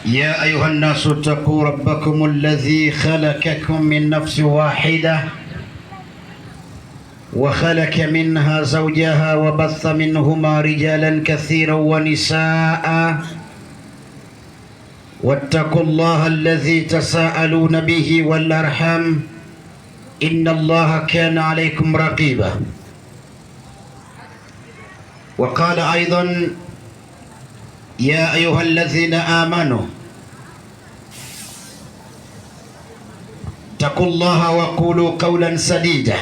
يا أيها الناس اتقوا ربكم الذي خلقكم من نفس واحدة وخلق منها زوجها وبث منهما رجالا كثيرا ونساء واتقوا الله الذي تساءلون به والأرحام إن الله كان عليكم رقيبا. وقال أيضا يا أيها الذين آمنوا اتقوا الله وقولوا قولا سديدا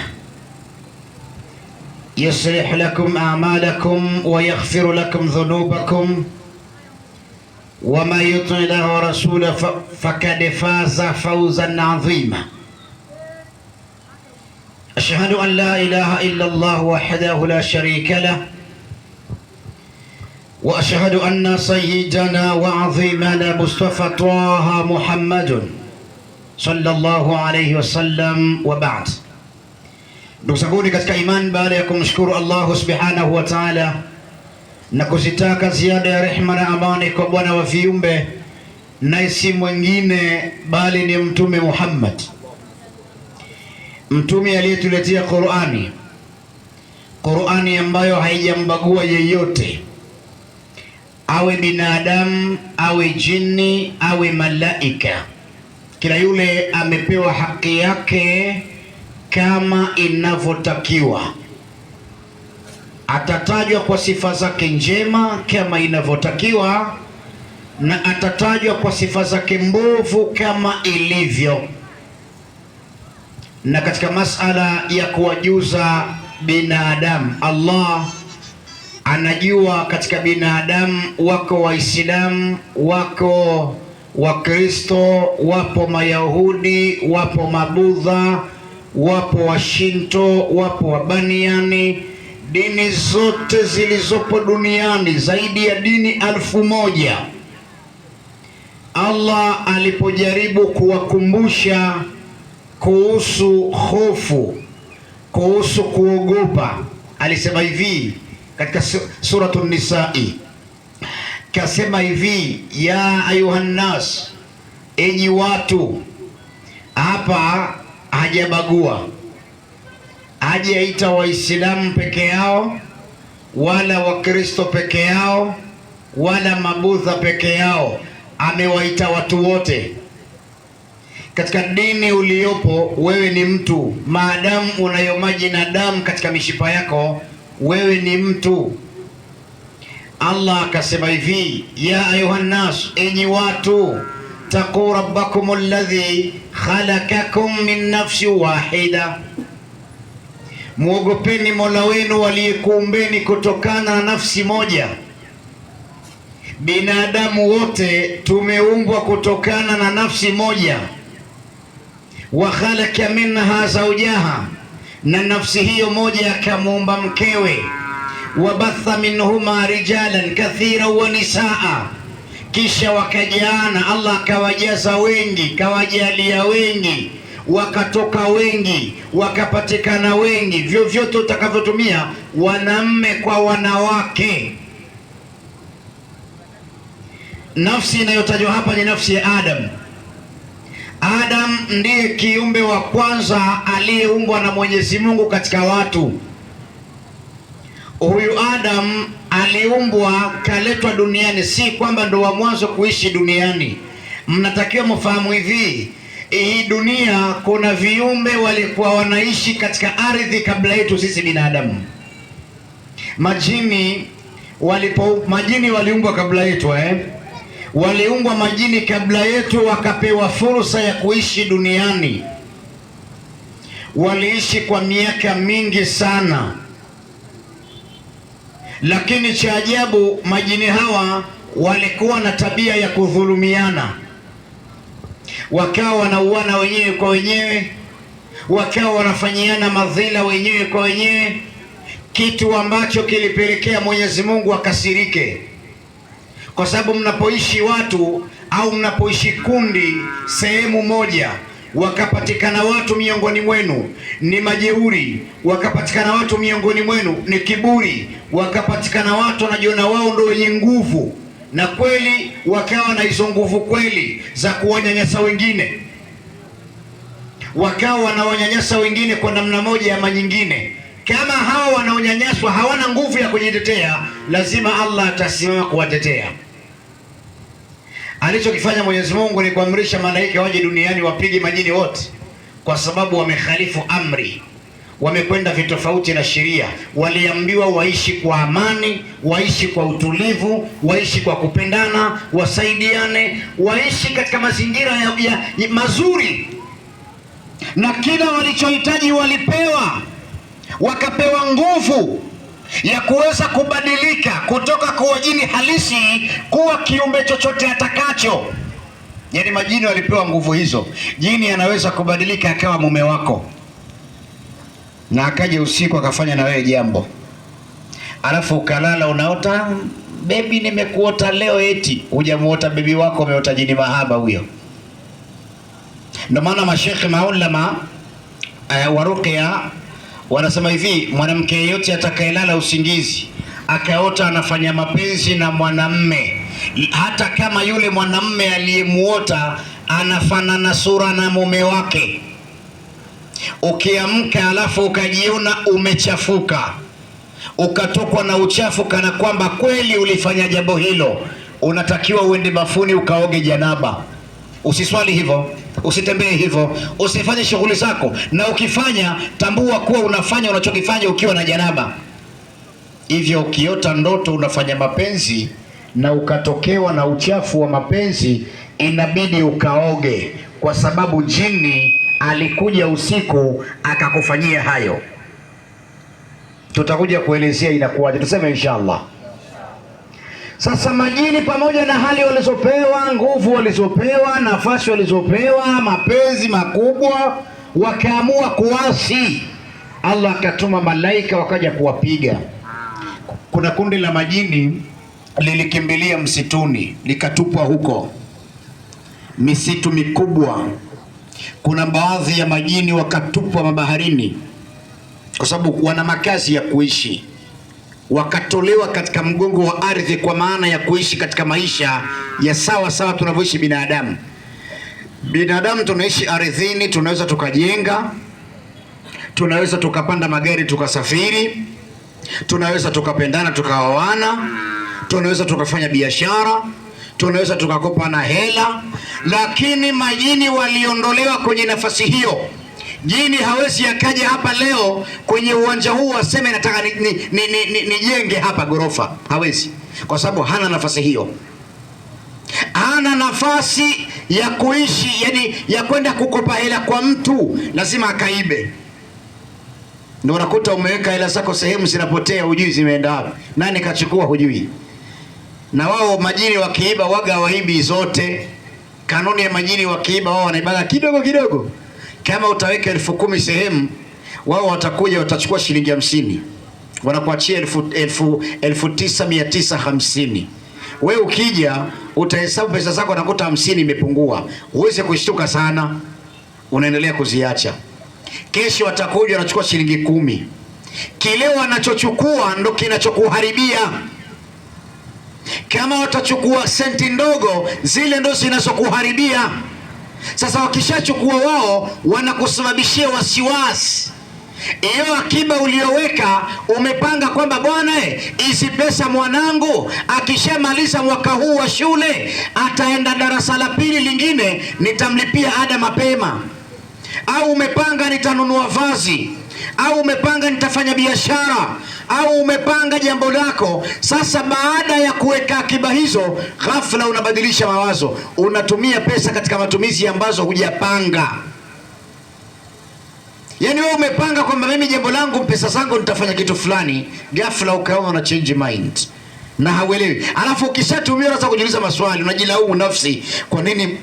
يصلح لكم أعمالكم ويغفر لكم ذنوبكم وما يطع الله ورسوله فقد فاز فوزا عظيما. أشهد أن لا إله إلا الله وحده لا شريك له وأشهد أن سيدنا وعظيمنا مصطفى طه محمد صلى الله عليه wasallam wa ba'd. Ndugu zangu katika imani, baada ya kumshukuru Allah subhanahu wa ta'ala na kuzitaka ziada ya rehema na amani kwa bwana wa viumbe, na si mwingine bali ni Mtume Muhammad, mtume aliyetuletea Qur'ani ambayo haijambagua yeyote, awe binadamu, awe jini, awe malaika. Kila yule amepewa haki yake kama inavyotakiwa. Atatajwa kwa sifa zake njema kama inavyotakiwa, na atatajwa kwa sifa zake mbovu kama ilivyo. Na katika masala ya kuwajuza binadamu, Allah anajua katika binadamu wako Waislamu, wako Wakristo, wapo Mayahudi, wapo Mabudha, wapo Washinto, wapo Wabaniani. Dini zote zilizopo duniani, zaidi ya dini 1000. Allah alipojaribu kuwakumbusha kuhusu hofu, kuhusu kuogopa, alisema hivi katika Suratul Nisa'i, kasema hivi: ya ayuhan nas, enyi watu. Hapa hajabagua, hajaita Waislamu peke yao, wala Wakristo peke yao, wala Mabudha peke yao. Amewaita watu wote. Katika dini uliopo wewe ni mtu, maadamu unayo maji na damu katika mishipa yako, wewe ni mtu. Allah akasema hivi: ya ayuhan nas, enyi watu, taqu rabbakum alladhi khalaqakum min nafsi wahida, muogopeni Mola wenu aliyekuumbeni kutokana na nafsi moja. Binadamu wote tumeumbwa kutokana na nafsi moja. Wa khalaqa minha zawjaha, na nafsi hiyo moja akamuumba mkewe. Wabatha minhuma rijalan kathira wa nisaa, kisha wakajana, Allah akawajaza wengi, kawajalia wengi, wakatoka wengi, wakapatikana wengi. Vyovyote utakavyotumia, wanamme kwa wanawake. Nafsi inayotajwa hapa ni nafsi ya Adam. Adam ndiye kiumbe wa kwanza aliyeumbwa na Mwenyezi Mungu katika watu. Huyu Adam aliumbwa, kaletwa duniani, si kwamba ndo wa mwanzo kuishi duniani. Mnatakiwa mfahamu hivi, hii dunia kuna viumbe walikuwa wanaishi katika ardhi kabla yetu sisi binadamu. Majini waliumbwa kabla yetu, waliumbwa majini kabla yetu, wakapewa fursa ya kuishi duniani. Waliishi kwa miaka mingi sana, lakini cha ajabu, majini hawa walikuwa na tabia ya kudhulumiana. Wakawa wanauana wenyewe kwa wenyewe, wakawa wanafanyiana madhila wenyewe kwa wenyewe, kitu ambacho kilipelekea Mwenyezi Mungu akasirike. Kwa sababu mnapoishi watu au mnapoishi kundi sehemu moja, wakapatikana watu miongoni mwenu ni majeuri, wakapatikana watu miongoni mwenu ni kiburi, wakapatikana watu wanajiona wao ndio wenye nguvu, na kweli wakawa na hizo nguvu kweli za kuwanyanyasa wengine, wakawa wanawanyanyasa wengine kwa namna moja ama nyingine. Kama hao wanaonyanyaswa hawana nguvu ya kujitetea, lazima Allah atasimama kuwatetea. Alichokifanya Mwenyezi Mungu ni kuamrisha malaika waje duniani wapige majini wote, kwa sababu wamekhalifu amri, wamekwenda vitofauti na sheria. Waliambiwa waishi kwa amani, waishi kwa utulivu, waishi kwa kupendana, wasaidiane, waishi katika mazingira ya mazuri, na kila walichohitaji walipewa. Wakapewa nguvu ya kuweza kubadilika kutoka kwa jini halisi kuwa kiumbe chochote atakacho. Yaani majini walipewa nguvu hizo. Jini anaweza kubadilika akawa mume wako, na akaja usiku akafanya na wewe jambo, alafu ukalala unaota bebi, nimekuota leo. Eti hujamuota bebi wako, umeota jini mahaba huyo. Ndio maana mashekhe maulama wa ruqya wanasema hivi, mwanamke yeyote atakayelala usingizi akaota anafanya mapenzi na mwanamme, hata kama yule mwanamme aliyemuota anafanana sura na mume wake, ukiamka alafu ukajiona umechafuka, ukatokwa na uchafu kana kwamba kweli ulifanya jambo hilo, unatakiwa uende bafuni ukaoge janaba. Usiswali hivyo, usitembee hivyo, usifanye shughuli zako, na ukifanya tambua kuwa unafanya unachokifanya ukiwa na janaba. Hivyo ukiota ndoto unafanya mapenzi na ukatokewa na uchafu wa mapenzi, inabidi ukaoge, kwa sababu jini alikuja usiku akakufanyia hayo. Tutakuja kuelezea inakuwaje, tuseme inshallah. Sasa majini pamoja na hali walizopewa, nguvu walizopewa, nafasi walizopewa, mapenzi makubwa, wakaamua kuasi. Allah akatuma malaika wakaja kuwapiga. Kuna kundi la majini lilikimbilia msituni, likatupwa huko, misitu mikubwa. Kuna baadhi ya majini wakatupwa mabaharini, kwa sababu wana makazi ya kuishi. Wakatolewa katika mgongo wa ardhi, kwa maana ya kuishi katika maisha ya sawa sawa tunavyoishi binadamu. Binadamu tunaishi ardhini, tunaweza tukajenga, tunaweza tukapanda magari tukasafiri, tunaweza tukapendana tukaoana, tunaweza tukafanya biashara, tunaweza tukakopa na hela. Lakini majini waliondolewa kwenye nafasi hiyo. Jini hawezi akaja hapa leo kwenye uwanja huu aseme nataka nijenge hapa gorofa. Hawezi, kwa sababu hana nafasi hiyo. Hana nafasi ya kuishi, yani ya kwenda kukopa hela kwa mtu, lazima akaibe. Ndio unakuta umeweka hela zako sehemu zinapotea, hujui zimeenda wapi, nani kachukua hujui. Na wao majini wakiiba waga waibi zote. Kanuni ya majini wakiiba, wao wanaiba kidogo kidogo. Kama utaweka 10,000 sehemu, wao watakuja watachukua shilingi 50, wanakuachia 9,950. Wewe ukija utahesabu pesa zako, unakuta 50 imepungua. Uweze kushtuka sana, unaendelea kuziacha. Kesho watakuja wanachukua shilingi 10. Kile wanachochukua ndo kinachokuharibia. Kama watachukua senti ndogo, zile ndo zinazokuharibia. Sasa wakishachukua wao, wanakusababishia wasiwasi. Hiyo akiba ulioweka, umepanga kwamba bwana, hizi pesa mwanangu akishamaliza mwaka huu wa shule, ataenda darasa la pili lingine, nitamlipia ada mapema. Au umepanga nitanunua vazi, au umepanga nitafanya biashara, au umepanga jambo lako. Sasa baada ya kuweka akiba hizo, ghafla unabadilisha mawazo, unatumia pesa katika matumizi ambazo hujapanga. Yani wewe umepanga kwamba mimi jambo langu, pesa zangu nitafanya kitu fulani, ghafla ukaona una change mind na hauelewi. Alafu ukishatumia unaanza kujiuliza maswali, unajilaumu nafsi, kwa nini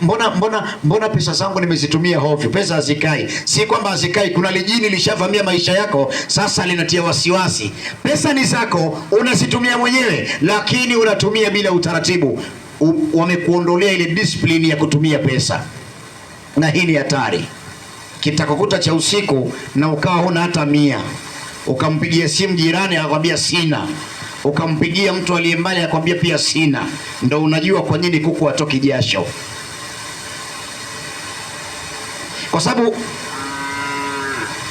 mbona pesa zangu nimezitumia hovyo? Pesa hazikai. Si kwamba hazikai, kuna lijini lishavamia maisha yako, sasa linatia wasiwasi. Pesa ni zako, unazitumia mwenyewe, lakini unatumia bila utaratibu. Wamekuondolea ile discipline ya kutumia pesa, na hii ni hatari. kitakukuta cha usiku na ukawa huna hata 100, ukampigia simu jirani akakwambia sina, ukampigia mtu aliye mbali akakwambia pia sina, ndo unajua kwa nini kuku atoki jasho. Kwa sababu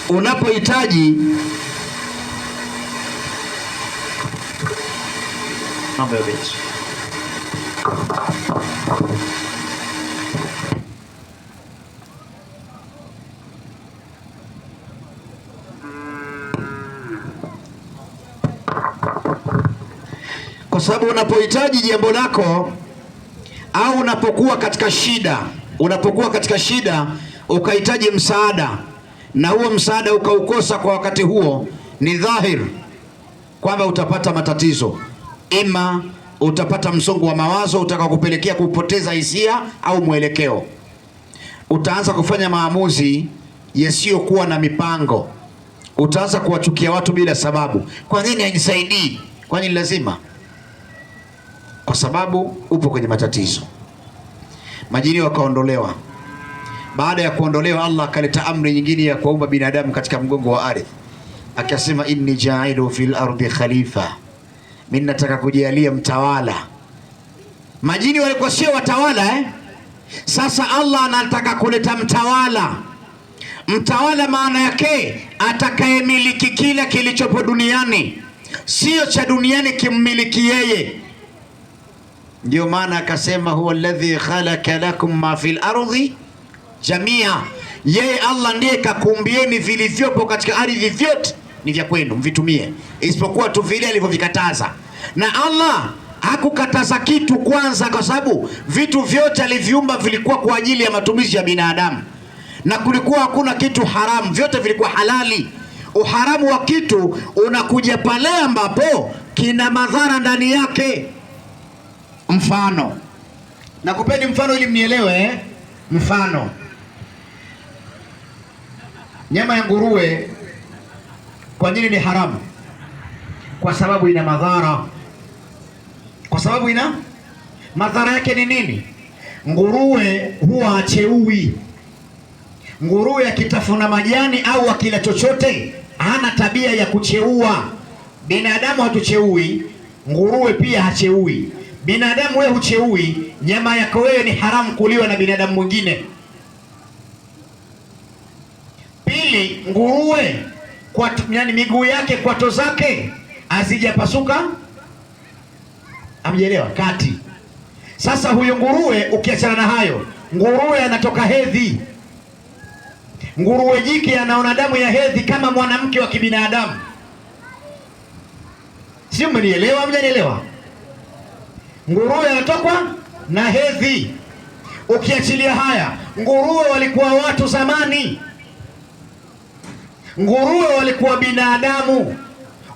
unapohitaji kwa sababu unapohitaji jambo lako au unapokuwa katika shida ukahitaji msaada na huo msaada ukaukosa kwa wakati huo, ni dhahir kwamba utapata matatizo. Ima utapata msongo wa mawazo utakakupelekea kupoteza hisia au mwelekeo. Utaanza kufanya maamuzi yasiyokuwa na mipango. Utaanza kuwachukia watu bila sababu. Kwa nini hanisaidii? Kwa nini lazima? Kwa sababu upo kwenye matatizo. Majini wakaondolewa. Baada ya kuondolewa, Allah akaleta amri nyingine ya kuumba binadamu katika mgongo wa ardhi. Akasema, inni jailu fil ardi khalifa, mimi nataka kujalia mtawala. Majini walikuwa sio watawala Sasa Allah anataka kuleta mtawala. Mtawala maana yake atakayemiliki kila kilichopo duniani, sio cha duniani kimmiliki yeye. Ndio maana akasema, huwa alladhi khalaqa lakum ma fil ardi jamia, yeye Allah ndiye kakumbieni vilivyopo katika ardhi, vyote ni vya kwenu mvitumie, isipokuwa tu vile alivyovikataza. Na Allah hakukataza kitu kwanza, kwa sababu vitu vyote aliviumba vilikuwa kwa ajili ya matumizi ya binadamu, na kulikuwa hakuna kitu haramu, vyote vilikuwa halali. Uharamu wa kitu unakuja pale ambapo kina madhara ndani yake. Mfano, nakupeni mfano ili mnielewe. Mfano, nyama ya nguruwe kwa nini ni haramu? Kwa sababu ina madhara. Kwa sababu ina madhara yake ni nini? Nguruwe huwa hacheui. Nguruwe akitafuna majani au akila chochote hana tabia ya kucheua. Binadamu hatucheui, nguruwe pia hacheui. Binadamu wewe hucheui, nyama yako wewe ni haramu kuliwa na binadamu mwingine. Pili, nguruwe yani miguu yake, kwato zake hazijapasuka. Hamjaelewa kati. Sasa huyo nguruwe, ukiachana na hayo, nguruwe anatoka hedhi. Nguruwe jike anaona damu ya hedhi kama mwanamke wa kibinadamu. Sio, mmenielewa? Hamjanielewa? Nguruwe anatokwa na hedhi. Ukiachilia haya, nguruwe walikuwa watu zamani. Nguruwe walikuwa binadamu,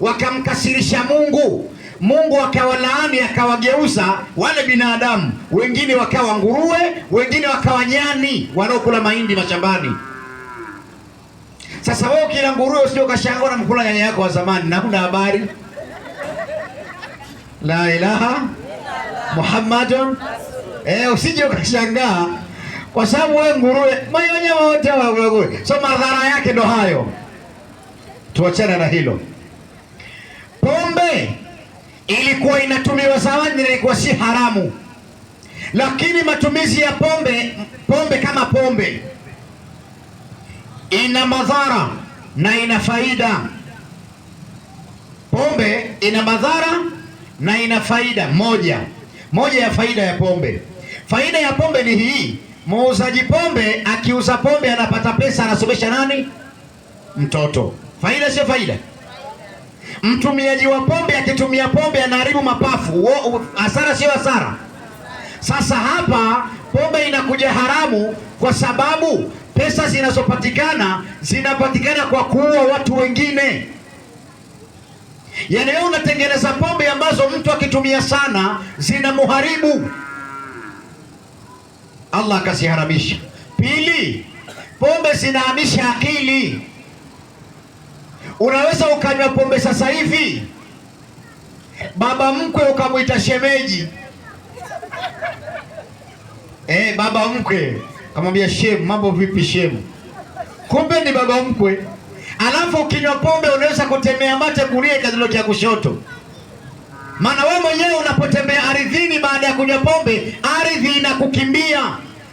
wakamkasirisha Mungu. Mungu akawalaani, akawageuza wale binadamu, wengine wakawa nguruwe, wengine wakawa nyani wanaokula mahindi mashambani. Sasa wewe kila nguruwe usije ukashangaa na mkula nyanya yako wa zamani na huna habari. La ilaha Muhammadun. Usije ukashangaa kwa sababu wewe nguruwe, mayonye wote wa nguruwe. So madhara yake ndo hayo. Tuachane na hilo. Pombe ilikuwa inatumiwa zamani na ilikuwa si haramu. Lakini matumizi ya pombe kama pombe ina madhara na ina faida. Pombe ina madhara na ina faida. Moja ya faida ya pombe. Faida ya pombe ni hii: muuzaji pombe akiuza pombe anapata pesa, anasomesha nani? Mtoto. Faida sio faida? Mtumiaji wa pombe akitumia pombe anaharibu mapafu. Hasara sio hasara? Sasa hapa pombe inakuja haramu kwa sababu pesa zinapatikana kwa kuua watu wengine. Yaani wewe unatengeneza pombe ambazo mtu akitumia sana zinamuharibu. Allah akasiharamisha. Pili, pombe zinahamisha akili. Unaweza ukanywa pombe sasa hivi, baba mkwe ukamwita shemeji. Baba mkwe kamwambia, shem, mambo vipi shem? kumbe ni baba mkwe. Alafu ukinywa pombe unaweza kutemea mate kulia ikadondokea kushoto. Maana wewe mwenyewe unapotembea ardhini baada ya kunywa pombe, ardhi inakukimbia.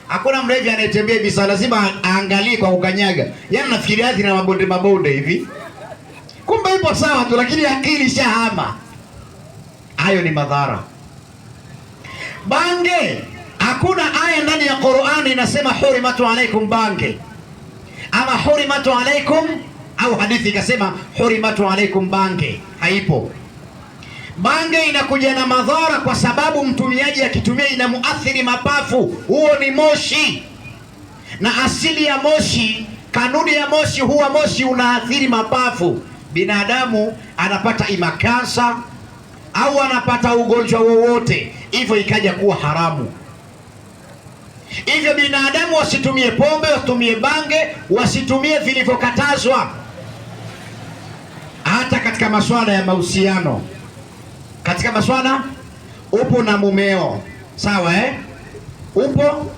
Hakuna mlevi anayetembea hivi sasa, lazima aangalie kwa kukanyaga. Yaani nafikiria ardhi na mabonde hivi. Kumbe ipo sawa tu, lakini akili shahama. Hayo ni madhara. Bange, hakuna aya ndani ya Qur'ani inasema hurimatu alaikum bange, ama hurimatu alaikum, au hadithi ikasema hurimatu alaikum bange. Haipo. Bange inakuja na madhara kwa sababu mtumiaji akitumia inamuathiri mapafu. Huo ni moshi, na asili ya moshi, kanuni ya moshi, huwa moshi unaathiri mapafu. Binadamu anapata ima kansa au anapata ugonjwa wowote, hivyo ikaja kuwa haramu. Hivyo binadamu wasitumie pombe, wasitumie bange, wasitumie vilivyokatazwa. Hata katika masuala ya mahusiano, katika masuala, upo na mumeo, sawa upo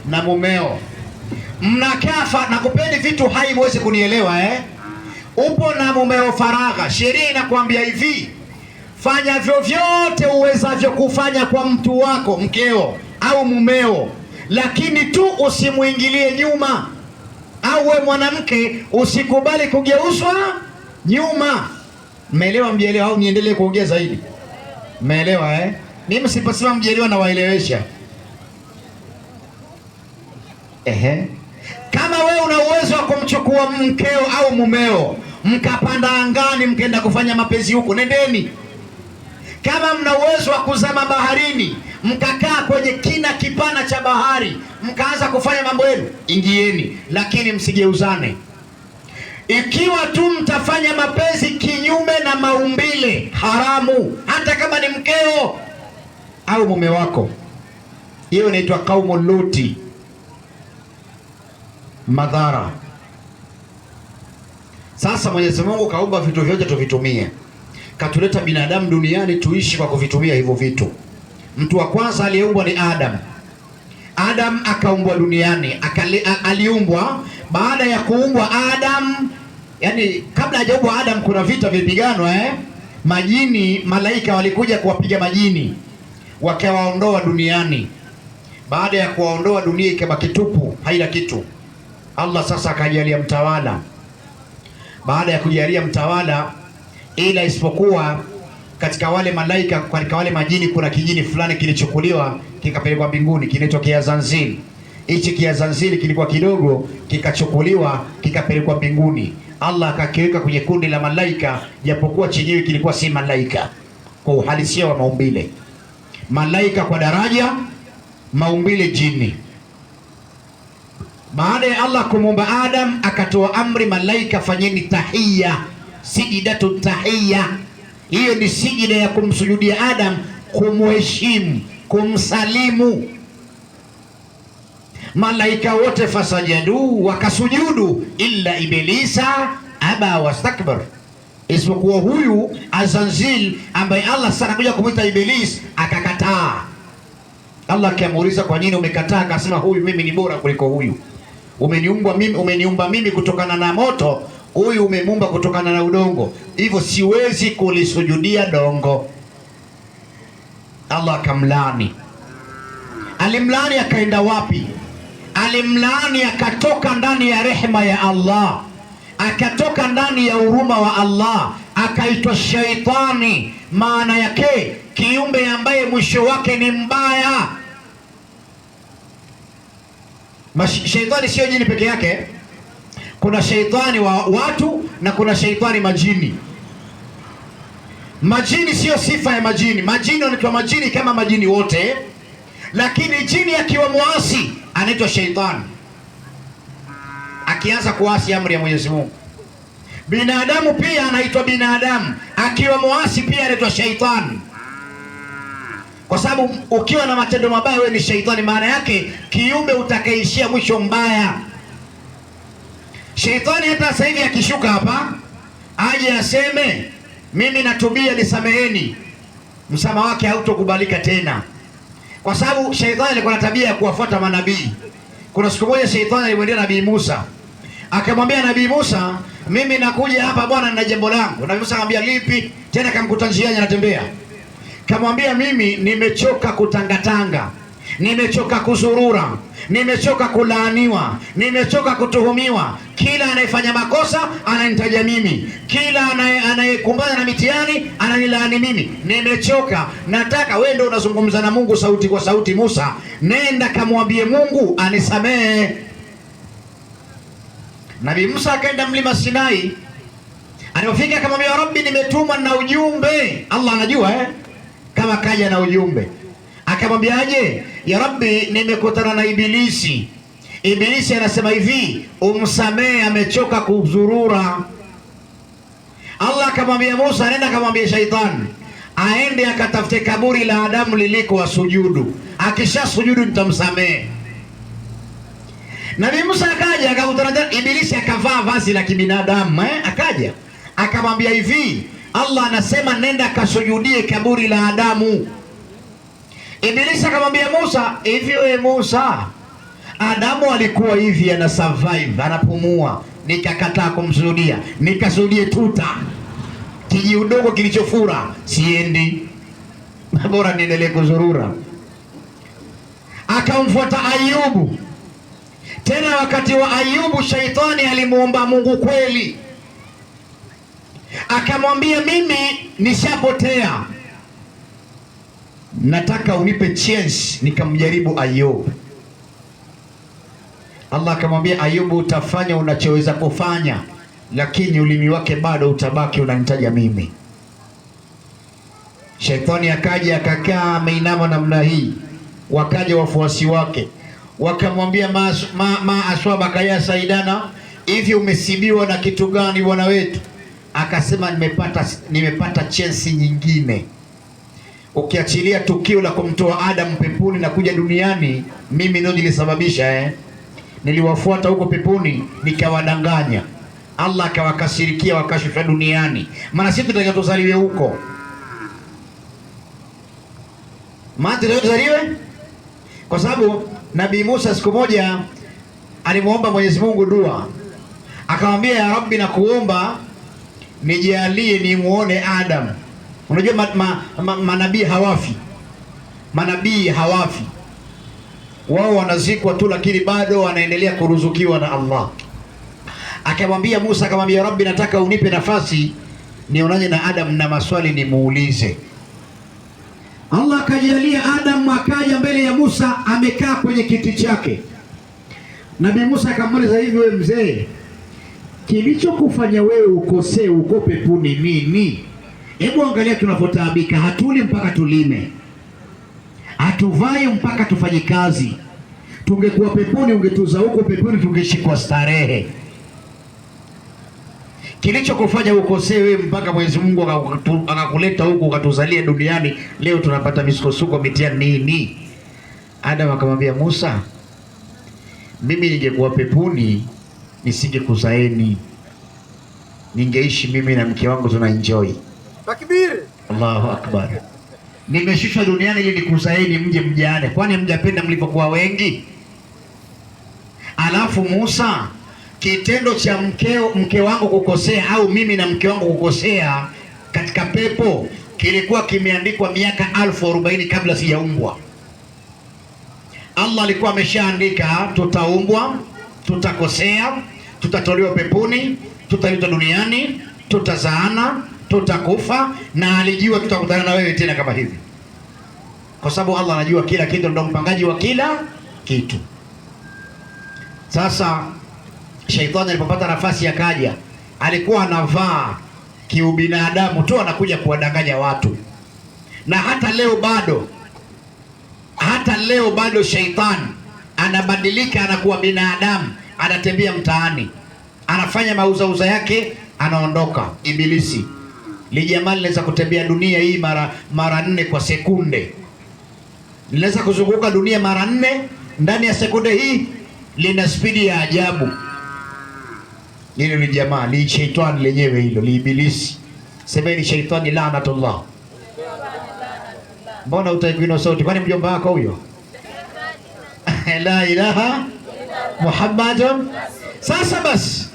na mumeo, mnakafa na kupeni vitu hai, mwezi kunielewa upo na mumeo faragha. Sheria inakwambia hivi, fanya vyovyote uwezavyo kufanya kwa mtu wako, mkeo au mumeo, lakini tu usimuingilie nyuma. Au we mwanamke usikubali kugeuzwa nyuma. Mmeelewa? Mjielewa au niendelee kuongea zaidi? Mmeelewa Mimi siposema mjielewa na waelewesha. Kama we una uwezo wa kumchukua mkeo au mumeo, mkapanda angani mkaenda kufanya mapenzi huko, nendeni. Kama mna uwezo wa kuzama baharini, mkakaa kwenye kina kipana cha bahari, mkaanza kufanya mambo yenu, ingieni, lakini msigeuzane. Ikiwa tu mtafanya mapenzi kinyume na maumbile, haramu, hata kama ni mkeo au mume wako. Hiyo inaitwa kaumu Luti. Madhara. Sasa Mwenyezi Mungu kaumba vitu vyote tuvitumie. Katuleta binadamu duniani tuishi kwa kuvitumia hivyo vitu. Mtu wa kwanza aliyeumbwa ni Adam. Adam akaumbwa duniani, aliumbwa. Baada ya kuumbwa Adam, yani kabla hajaumbwa Adam kuna vita vilipiganwa majini, malaika walikuja kuwapiga majini, wakawaondoa duniani. Baada ya kuwaondoa, dunia ikabaki tupu, haina kitu. Allah sasa akajalia mtawala. Baada ya kujalia mtawala, ila isipokuwa katika wale malaika, katika wale majini kuna kijini fulani kilichukuliwa kikapelekwa mbinguni, kinaitwa Kiazanzili. Hichi Kiazanzili kilikuwa kidogo, kikachukuliwa kikapelekwa mbinguni. Allah akakiweka kwenye kundi la malaika, japokuwa chenyewe kilikuwa si malaika kwa uhalisia wa maumbile. Malaika kwa daraja, maumbile jini. Baada ya Allah kumuumba Adam, akatoa amri malaika, fanyeni tahiyya, sijidatu tahiyya. Hiyo ni sijida ya kumsujudia Adam, kumheshimu, kumsalimu. Malaika wote fasajadu, wakasujudu, illa ibilisa aba wastakbar, isipokuwa huyu Azanzil ambaye Allah sana kuja kumuita Iblis, akakataa. Allah akamuuliza, kwa nini umekataa? Akasema, huyu mimi ni bora kuliko huyu. Umeniumba mimi kutokana na moto, huyu umemuumba kutokana na udongo, hivyo siwezi kulisujudia dongo. Allah akamlaani. Alimlaani akaenda wapi? Alimlaani akatoka ndani ya rehema ya Allah, akatoka ndani ya huruma wa Allah, akaitwa shaitani. Maana yake kiumbe ambaye mwisho wake ni mbaya. Shaitani sio jini peke yake. Kuna shaitani wa watu na kuna shaitani majini. Majini sio sifa ya majini. Majini wanaitwa majini kama majini wote, lakini jini akiwa muasi anaitwa shaitani, akianza kuasi amri ya Mwenyezi Mungu. Binadamu pia anaitwa binadamu, akiwa muasi pia anaitwa shaitani, kwa sababu ukiwa na matendo mabaya wewe ni shaitani. Maana yake kiumbe utakaishia mwisho mbaya. Shaitani hata sasa hivi akishuka hapa aje aseme mimi natubia, nisameheni, msamaha wake hautokubalika tena, kwa sababu shaitani alikuwa na tabia ya kuwafuata manabii. Kuna siku moja shaitani alimwendea Nabii Musa, Akamwambia Nabii Musa, mimi nakuja hapa bwana, nina jambo langu. Nabii Musa akamwambia lipi? Tena kamkuta njiani anatembea. Kamwambia mimi nimechoka kutangatanga, nimechoka kuzurura, nimechoka kulaaniwa, nimechoka kutuhumiwa. Kila anayefanya makosa ananitaja mimi, kila anayekumbana na mitihani ananilaani mimi. Nimechoka, nataka wewe ndio unazungumza na Mungu sauti kwa sauti. Musa, nenda kamwambie Mungu anisamehe. Nabii Musa akaenda mlima Sinai. Alipofika akamwambia Rabbi, nimetumwa na ujumbe. Allah anajua kama kaja na ujumbe. Akamwambiaje? Ya Rabbi, nimekutana na Ibilisi. Ibilisi anasema hivi, umsamehe, amechoka kuzurura. Allah akamwambia Musa, nenda akamwambia Shaitani aende akatafute kaburi la Adamu liliko asujudu. Akisha sujudu nitamsamehe. Nabii Musa akaja akakutana na Ibilisi, akavaa vazi la kibinadamu akaja akamwambia hivi, Allah anasema nenda kasujudie kaburi la Adamu. Ibilisi akamwambia Musa, hivi wewe Musa, Adamu alikuwa hivi ana survive, anapumua, nikakataa kumsujudia, nikasujudie tuta kiji udogo kilichofura, siendi, bora niendelee kuzurura. Akamfuata Ayubu. Tena wakati wa Ayubu Shaitani alimuomba Mungu kweli, akamwambia mimi nishapotea, nataka unipe chance nikamjaribu Ayubu. Allah akamwambia Ayubu, utafanya unachoweza kufanya, lakini ulimi wake bado utabaki unanitaja mimi. Shaitani akaja akakaa ameinama namna hii. Wakaja wafuasi wake wakamwambia, ma aswabaka ya saidana, hivi umesibiwa na kitu gani bwana wetu? Akasema nimepata chance nyingine. Ukiachilia tukio la kumtoa Adam peponi na kuja duniani, mimi ndio nilisababisha niliwafuata huko peponi nikawadanganya. Allah akawakasirikia wakashuka duniani. Maana sisi tunataka tuzaliwe huko. Maana tuzaliwe kwa sababu Nabii Musa siku moja alimuomba Mwenyezi Mungu dua. Akamwambia, ya Rabbi, nakuomba nijalie nimuone Adam. Unajua manabii hawafi. Manabii hawafi. Wao wanazikwa tu, lakini bado wanaendelea kuruzukiwa na Allah. Akamwambia Musa, akamwambia Rabbi, nataka unipe nafasi nionane na Adam na maswali nimuulize. Allah akajalia Adam akaja mbele ya Musa, amekaa kwenye kiti chake. Nabii Musa akamuuliza, hivi wewe mzee, kilichokufanya wewe ukosee uko peponi nini? Hebu angalia tunavyotaabika, hatuli mpaka tulime, hatuvai mpaka tufanye kazi. Tungekuwa peponi, ungetuza huko peponi, tungeshikwa starehe. Kilichokufanya ukosee wewe mpaka Mwenyezi Mungu akakuleta huko ukatuzalia duniani, leo tunapata misukosuko mitihani nini? Adam akamwambia Musa, mimi ningekuwa peponi nisingekuzaeni, ningeishi mimi na mke wangu tuna enjoy. Takbir, Allahu akbar. Nimeshushwa duniani ili nikuzaeni mje mjane, kwani mjapenda mlipokuwa wengi? Alafu Musa, kitendo cha mke wangu kukosea au mimi na mke wangu kukosea katika pepo kilikuwa kimeandikwa miaka 1040 kabla sijaumbwa. Allah alikuwa ameshaandika tutaumbwa, tutakosea, tutatolewa peponi, tutaletwa duniani, tutazaana, tutakufa, na alijua tutakutana na wewe tena kama hivi, kwa sababu Allah anajua kila kitu, ndio mpangaji wa kila kitu. Sasa Shaitani alipopata nafasi akaja, alikuwa anavaa kiubinadamu tu, anakuja kuwadanganya watu. Na hata leo bado Shaitani anabadilika, anakuwa binadamu, anatembea mtaani, anafanya mauzauza yake, anaondoka. Ibilisi lijamaa linaweza kutembea dunia hii mara 4 kwa sekunde, linaweza kuzunguka dunia mara 4 ndani ya sekunde hii, lina spidi ya ajabu. Hilo ni jamaa, ni Shaitani lenyewe, hilo ni Ibilisi. Semeni Shaitani laanatullah. Mbona utaikuina sauti? Kwani mjomba wako huyo? La ilaha Muhammadun. Sasa basi,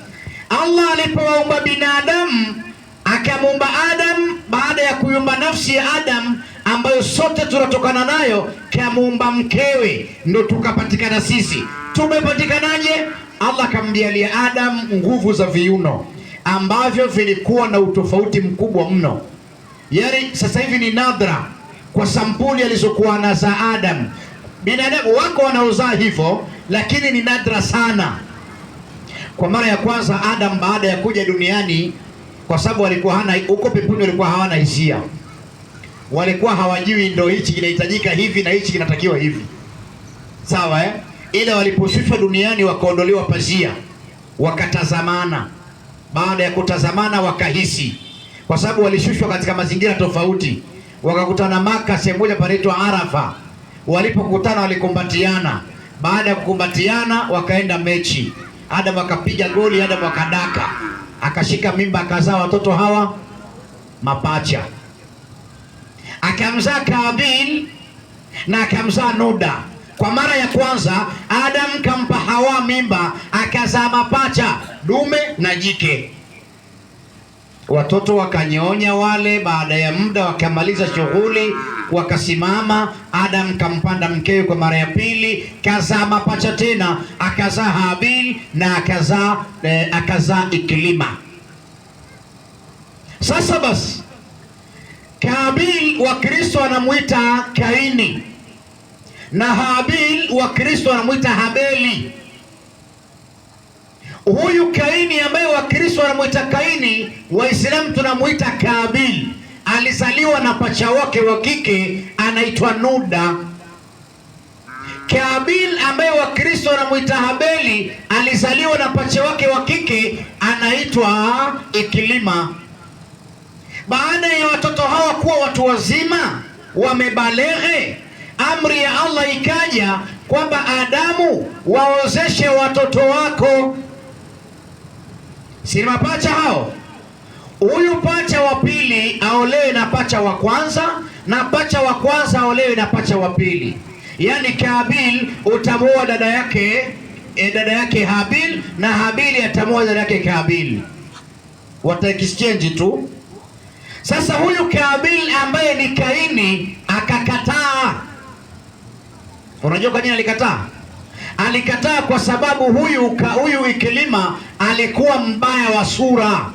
Allah alipowaumba binadamu akamuumba Adam, baada ya kuumba nafsi ya Adam ambayo sote tunatokana nayo, kamuumba mkewe, ndo tukapatikana sisi. Tumepatikanaje? Allah kamjalia Adam nguvu za viuno ambavyo vilikuwa na utofauti mkubwa mno. Yaani sasa hivi ni nadra kwa sampuli alizokuwa na za Adam. Binadamu wako wanaozaa hivyo, lakini ni nadra sana. Kwa mara ya kwanza Adam baada ya kuja duniani, kwa sababu walikuwa hana huko peponi, walikuwa hawana hisia, walikuwa hawajui ndo hichi kinahitajika hivi na hichi kinatakiwa hivi, sawa Ila waliposhushwa duniani wakaondolewa pazia, wakatazamana. Baada ya kutazamana wakahisi, kwa sababu walishushwa katika mazingira tofauti. Wakakutana Maka, sehemu moja panaitwa Arafa. Walipokutana walikumbatiana. Baada ya kukumbatiana wakaenda mechi. Adam akapiga goli, Adam akadaka, akashika mimba, akazaa watoto hawa mapacha. Akamzaa Kabil na akamzaa Nuda. Kwa mara ya kwanza Adam kampa Hawa mimba, akazaa mapacha, dume na jike. Watoto wakanyonya wale. Baada ya muda wakamaliza shughuli, wakasimama. Adam kampanda mkewe kwa mara ya pili, kazaa mapacha tena, akazaa Habil na akazaa Iklima. Sasa basi, Kabil wa Kristo anamuita Kaini na Habil wa Kristo anamuita Habeli. Huyu Kaini ambaye wa Kristo anamuita Kaini, Waislamu tunamuita Kabil, alizaliwa na pacha wake wa kike anaitwa Nuda. Kabil ambaye wa Kristo anamuita Habeli, alizaliwa na pacha wake wa kike anaitwa Iklima. Baada ya watoto hawa kuwa watu wazima wamebaleghe, amri ya Allah ikaja kwamba Adamu, waozeshe watoto wako. Si mapacha hao? Huyu pacha wa pili aolewe na pacha wa kwanza, na pacha wa kwanza aolewe na pacha wa pili. Yaani Kabil utamuoa dada yake Habil, na Habili atamuoa dada yake Kabil. Wataexchange tu. Sasa huyu Kabil ambaye ni Kaini akakataa. Unajua kwa nini alikataa? Alikataa kwa sababu huyu Iklima alikuwa mbaya wa sura,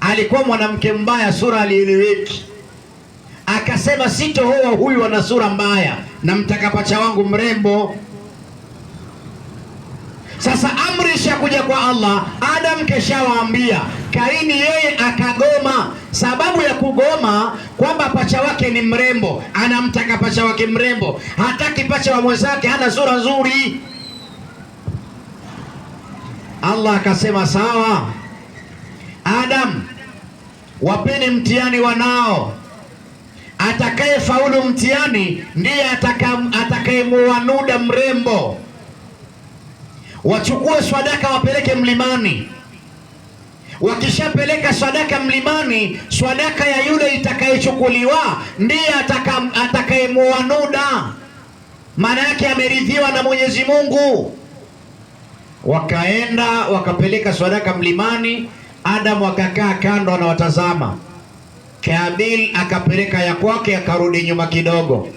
alikuwa mwanamke mbaya, sura alieleweki. Akasema sitooa huyu ana sura mbaya, na mtaka pacha wangu mrembo. Sasa amri ishakuja kwa Allah, Adam keshawaambia. Kaini yeye akagoma. Sababu ya kugoma kwamba pacha wake ni mrembo, anamtaka pacha wake mrembo, hataki pacha wa mwenzake hana sura nzuri. Allah akasema sawa, Adam, wapeni mtihani wanao. Atakaye faulu mtihani ndiye atakayemuoa Nuda mrembo. Wachukue sadaka wapeleke mlimani. Wakishapeleka sadaka mlimani, sadaka ya yule itakayechukuliwa ndiye atakayemuoa Nuda. Maana yake ameridhiwa na Mwenyezi Mungu. Wakaenda wakapeleka sadaka mlimani. Adam akakaa kando anawatazama. Kabil akapeleka ya kwake, akarudi nyuma kidogo.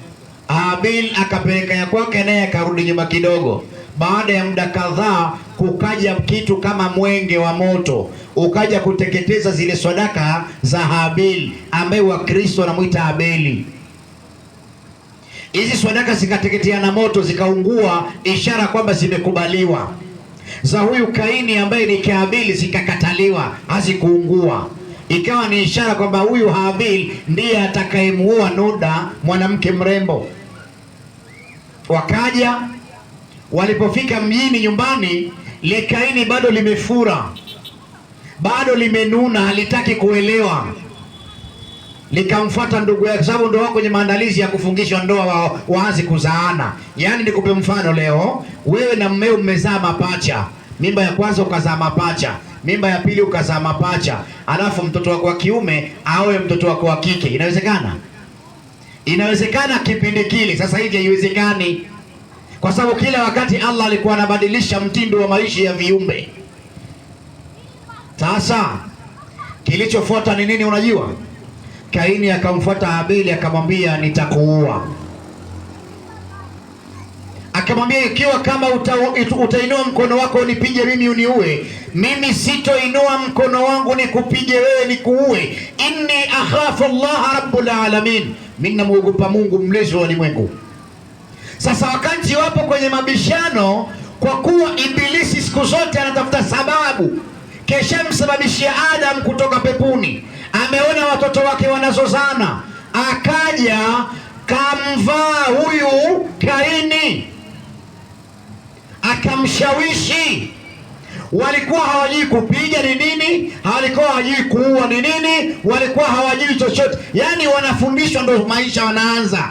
Habil akapeleka ya kwake, naye akarudi nyuma kidogo. Baada ya muda kadhaa, kukaja kitu kama mwenge wa moto, ukaja kuteketeza zile sadaka za Habil ambaye wa Kristo anamuita Habeli. Hizi sadaka zikateketea na moto, zikaungua, ishara kwamba zimekubaliwa. Za huyu Kaini ambaye ni Kabil zikakataliwa, hazikuungua. Ikawa ni ishara kwamba huyu Habil ndiye atakayemuoa Nuda, mwanamke mrembo. Wakaja, walipofika mjini nyumbani, le Kaini bado limefura, bado limenuna, halitaki kuelewa. Likamfuata ndugu yake, sababu ndio wako kwenye maandalizi ya kufungishwa ndoa, waanze kuzaana. Yaani nikupe mfano leo, wewe na mmeo mmezaa mapacha. Mimba ya kwanza ukazaa mapacha, mimba ya pili ukazaa mapacha, alafu mtoto wako wa kiume awe mtoto wako wa kike. Inawezekana? Inawezekana kipindi kile. Sasa hivi haiwezekani, kwa sababu kila wakati Allah alikuwa anabadilisha mtindo wa maisha ya viumbe. Sasa kilichofuata ni nini unajua? Kaini akamfuata Habili akamwambia nitakuua. Akamwambia ikiwa kama utainua mkono wako unipige mimi uniue, mimi sitoinua mkono wangu nikupige wewe nikuue. Inni akhafu Allah rabbul alamin, mimi namuogopa Mungu mlezi wa ulimwengu. Sasa wakati wapo kwenye mabishano, kwa kuwa Ibilisi siku zote anatafuta sababu, kesha msababishia Adam kutoka pepuni. Ameona watoto wake wanazozana, akaja kamvaa huyu Kaini, akamshawishi. Walikuwa hawajui kupiga ni nini, walikuwa hawajui kuua ni nini, walikuwa hawajui chochote, yani wanafundishwa, ndo maisha wanaanza.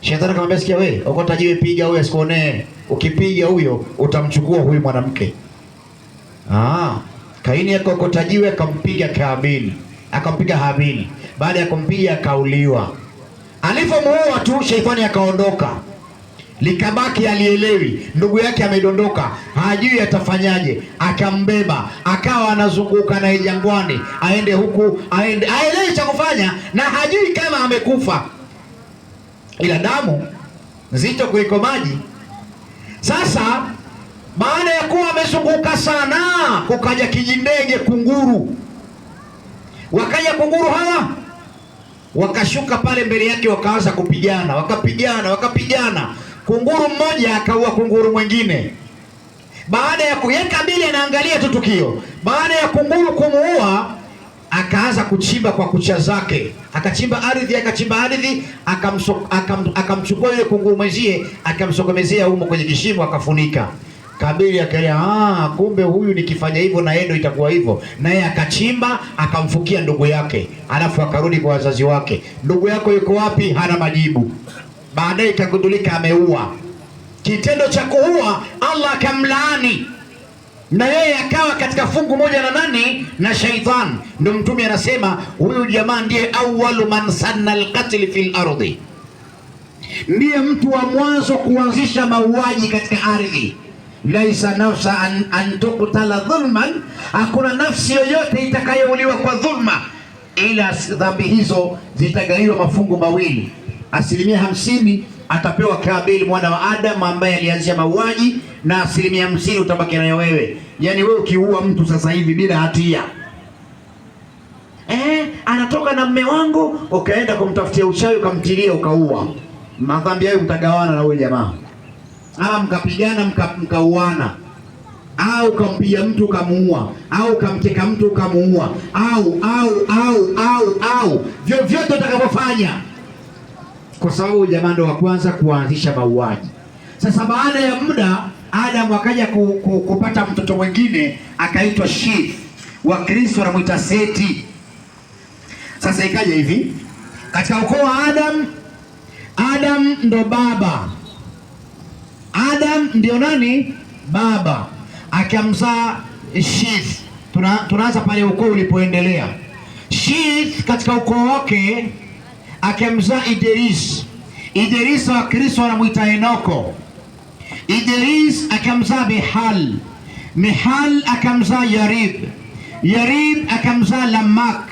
Shetani akamwambia, sikia wewe, ukota jiwe piga huyo asikuonee, ukipiga huyo utamchukua huyu mwanamke. Kaini akokota jiwe akampiga Habili, akampiga Habili. Baada ya kumpiga akauliwa. Alipomuua tu shetani akaondoka, likabaki alielewi, ndugu yake amedondoka, hajui atafanyaje. Akambeba akawa anazunguka naye jangwani, aende huku aende, haelewi cha kufanya na hajui kama amekufa, ila damu nzito kuliko maji. Sasa baada ya kuwa amezunguka sana, kukaja kijindege kunguru. Wakaja kunguru hawa, wakashuka pale mbele yake, wakaanza kupigana, wakapigana. Kunguru mmoja akaua kunguru mwingine. Baada ya kuyeka Habili anaangalia tu tukio. Baada ya kunguru kumuua, akaanza kuchimba kwa kucha zake, akachimba ardhi, akamchukua yule kunguru mwenzie, akamsokomezea humo kwenye kishimo, akafunika. Habili akalia, kumbe huyu nikifanya hivyo na yeye itakuwa hivyo. Naye akachimba akamfukia ndugu yake, alafu akarudi kwa wazazi wake. Ndugu yako yuko wapi? Hana majibu. Baadaye ikagundulika ameua. Kitendo cha kuua Allah akamlaani, na yeye akawa katika fungu moja na nani? Na shaitan. Ndio Mtume anasema huyu jamaa ndiye awwalu man sanna alqatl fil ardi, ndiye mtu wa mwanzo kuanzisha mauaji katika ardhi. Laisa nafsa an tuqtala dhulman, hakuna nafsi yoyote itakayouliwa kwa dhulma, ila dhambi hizo zitagaiwa mafungu mawili. 50% atapewa Habili mwana wa Adam ambaye alianzisha mauaji, na 50% utabaki nayo wewe. Yani wewe ukiua mtu sasa hivi bila hatia, anatoka na mme wangu, ukaenda kumtafutia uchawi ukamtilia ukaua, madhambi hayo mtagawana na wewe jamaa. Ama mkapigana mkauana, au kampiga mtu ukamuua, au kamteka mtu ukamuua, au vyovyote utakapofanya, kwa sababu jamaa ndo wa kwanza kuanzisha mauaji. Sasa baada ya muda Adam akaja kupata mtoto mwingine akaitwa Sheth, Wakristo wanamuita Seti. Sasa ikaja hivi katika ukoo wa Adam ndo baba, Adam ndio nani? Baba. Akamzaa Sheth. Tunaanza pale ukoo ulipoendelea. Sheth katika ukoo wake akamzaa Idris. Idris wa Kristo wanamuita Enoko. Idris akamzaa Mihal. Mihal akamzaa Yarib. Yarib akamzaa Lamak.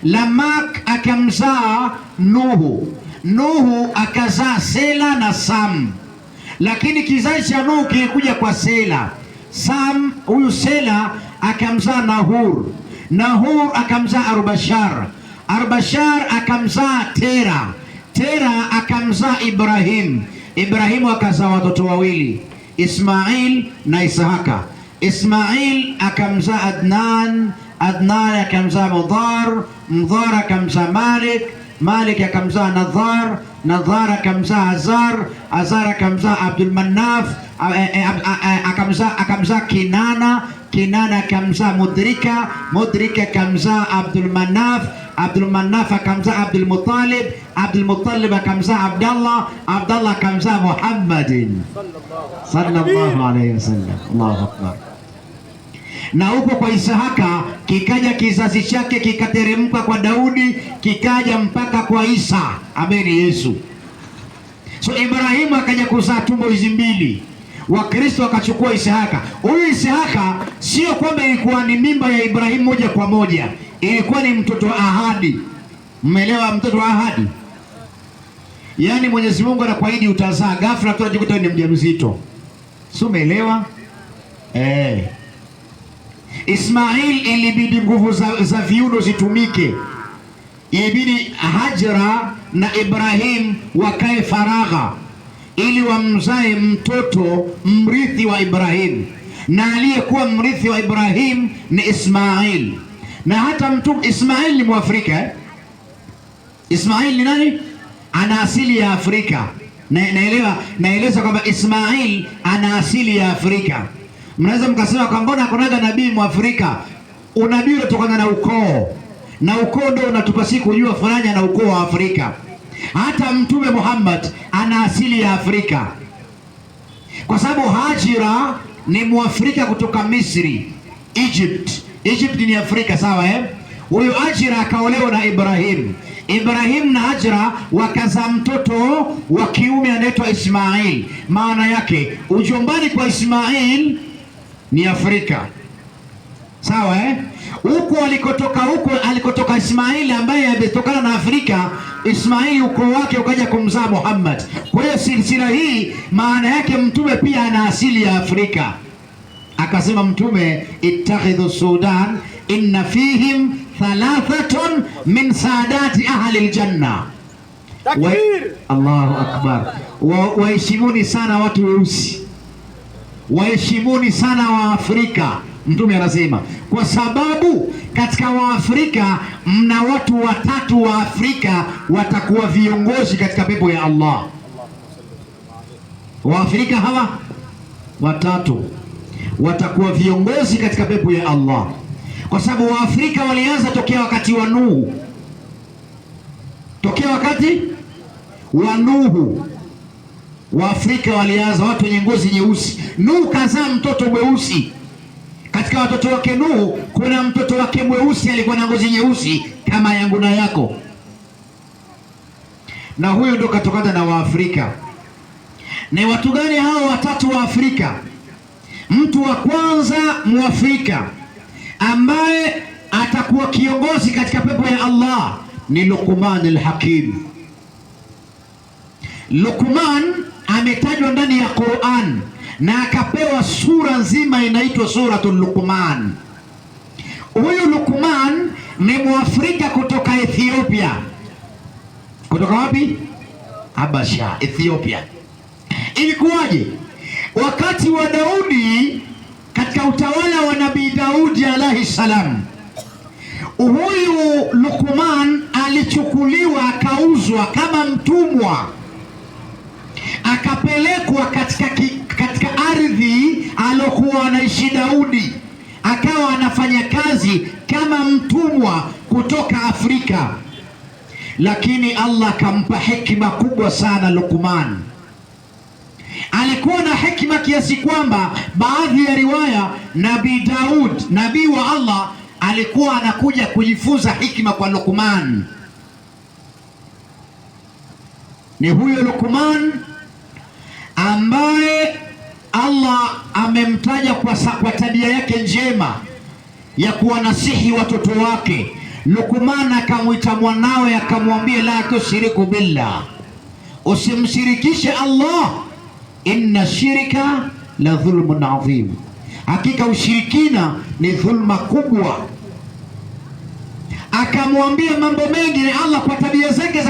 Lamak akamzaa Nuhu. Nuhu akazaa Sela na Sam. Lakini kizazi cha Nuhu kilikuja kwa Sela. Sam, huyu Sela akamzaa Nahur. Nahur akamzaa Arbashar. Arbashar akamzaa Tera. Tera akamzaa Ibrahim. Ibrahimu akazaa watoto wawili, Ismail na Ishaka. Ismail akamzaa Adnan. Adnan akamzaa Mudhar. Mudhar akamzaa Malik. Malik akamzaa Nadhar. Nadhar akamzaa Azar. Azar akamzaa Abdul Manaf. akamzaa Kinana. Kinana akamzaa Mudrika. Mudrika akamzaa Abdul Manaf. Abdul Manaf akamzaa Abdul Muttalib. Abdul Muttalib akamzaa Abdallah. Abdallah akamzaa Muhammadin sallallahu alayhi wasallam. Allahu akbar. Na huko kwa Isahaka kikaja kizazi chake, kikateremka kwa Daudi, kikaja mpaka kwa Isa ambaye ni Yesu. So Ibrahimu akaja kuzaa tumbo hizi mbili, Wakristo wakachukua Isihaka. Huyu Isihaka sio kwamba ilikuwa ni mimba ya Ibrahimu moja kwa moja, ilikuwa ni mtoto wa ahadi. Mmeelewa? Mtoto wa ahadi, yaani Mwenyezi Mungu anakuahidi utazaa, ghafla tu unajikuta ni mjamzito. Si umeelewa? Ismail ilibidi nguvu za viuno zitumike, ilibidi Hajara na Ibrahim wakae faragha ili wamzae mtoto mrithi wa Ibrahim, na aliyekuwa mrithi wa Ibrahim ni Ismail. Na hata mtume Ismail ni Mwafrika. Ismail ni nani? Ana asili ya Afrika. Naeleza kwamba Ismail ana asili ya Afrika. Mnaweza mkasema kwa mbona kunaga nabii Mwafrika? Unabii unatokana na ukoo, na ukoo ndio unatupa sisi kujua fulani ana ukoo wa Afrika. Hata Mtume Muhammad ana asili ya Afrika, kwa sababu Hajira ni Mwafrika kutoka Misri, Egypt. Egypt ni Afrika, sawa Huyu Hajira akaolewa na Ibrahim. Ibrahim na Hajira wakazaa mtoto wa kiume anaitwa Ismail. Maana yake ujombani kwa Ismail ni Afrika, sawa Huko alikotoka Ismail ambaye ametokana na Afrika, Ismail ukoo wake ukaja kumzaa Muhammad. Kwa hiyo silsila hii maana yake mtume pia ana asili ya Afrika. Akasema mtume, ittakhidhu Sudan inna fihim thalathatun min saadati ahli aljanna. Allahu akbar. Waheshimuni sana watu weusi, waheshimuni sana Waafrika. Mtume anasema kwa sababu katika Waafrika mna watu watatu wa Afrika watakuwa viongozi katika pepo ya Allah. Waafrika hawa watatu watakuwa viongozi katika pepo ya Allah, kwa sababu Waafrika walianza tokea wakati wa Nuhu. Tokea wakati wa Nuhu Waafrika walianza, watu wenye ngozi nyeusi. Nuhu kazaa mtoto mweusi. Katika watoto wake Nuhu kuna mtoto wake mweusi alikuwa na ngozi nyeusi kama yangu na yako, na huyo ndo katokana na Waafrika. Ni watu gani hao watatu wa Afrika? Mtu wa kwanza Mwafrika ambaye atakuwa kiongozi katika pepo ya Allah ni Luqman al-Hakim. Luqman ametajwa ndani ya Qur'an na akapewa sura nzima inaitwa suratul Luqman. Huyu Luqman ni Mwafrika kutoka Ethiopia. Kutoka wapi? Habasha, Ethiopia. Ilikuwaje? Wakati wa Daudi, katika utawala wa Nabii Daudi alayhi salam, huyu Luqman alichukuliwa akauzwa kama mtumwa, akapelekwa katika ardhi alokuwa anaishi Daudi, akawa anafanya kazi kama mtumwa kutoka Afrika. Lakini Allah akampa hekima kubwa sana Luqman. Alikuwa na hekima kiasi kwamba baadhi ya riwaya Nabii Daud, nabii wa Allah, alikuwa anakuja kujifunza hikima kwa Luqman. Ni huyo Luqman ambaye Allah amemtaja kwa tabia yake njema ya kuwanasihi watoto wake. Luqman akamwita mwanawe akamwambia, la tushiriku billah, usimshirikishe Allah, inna shirika la dhulmun adhim, hakika ushirikina ni dhulma kubwa. Akamwambia mambo mengi na Allah kwa tabia zake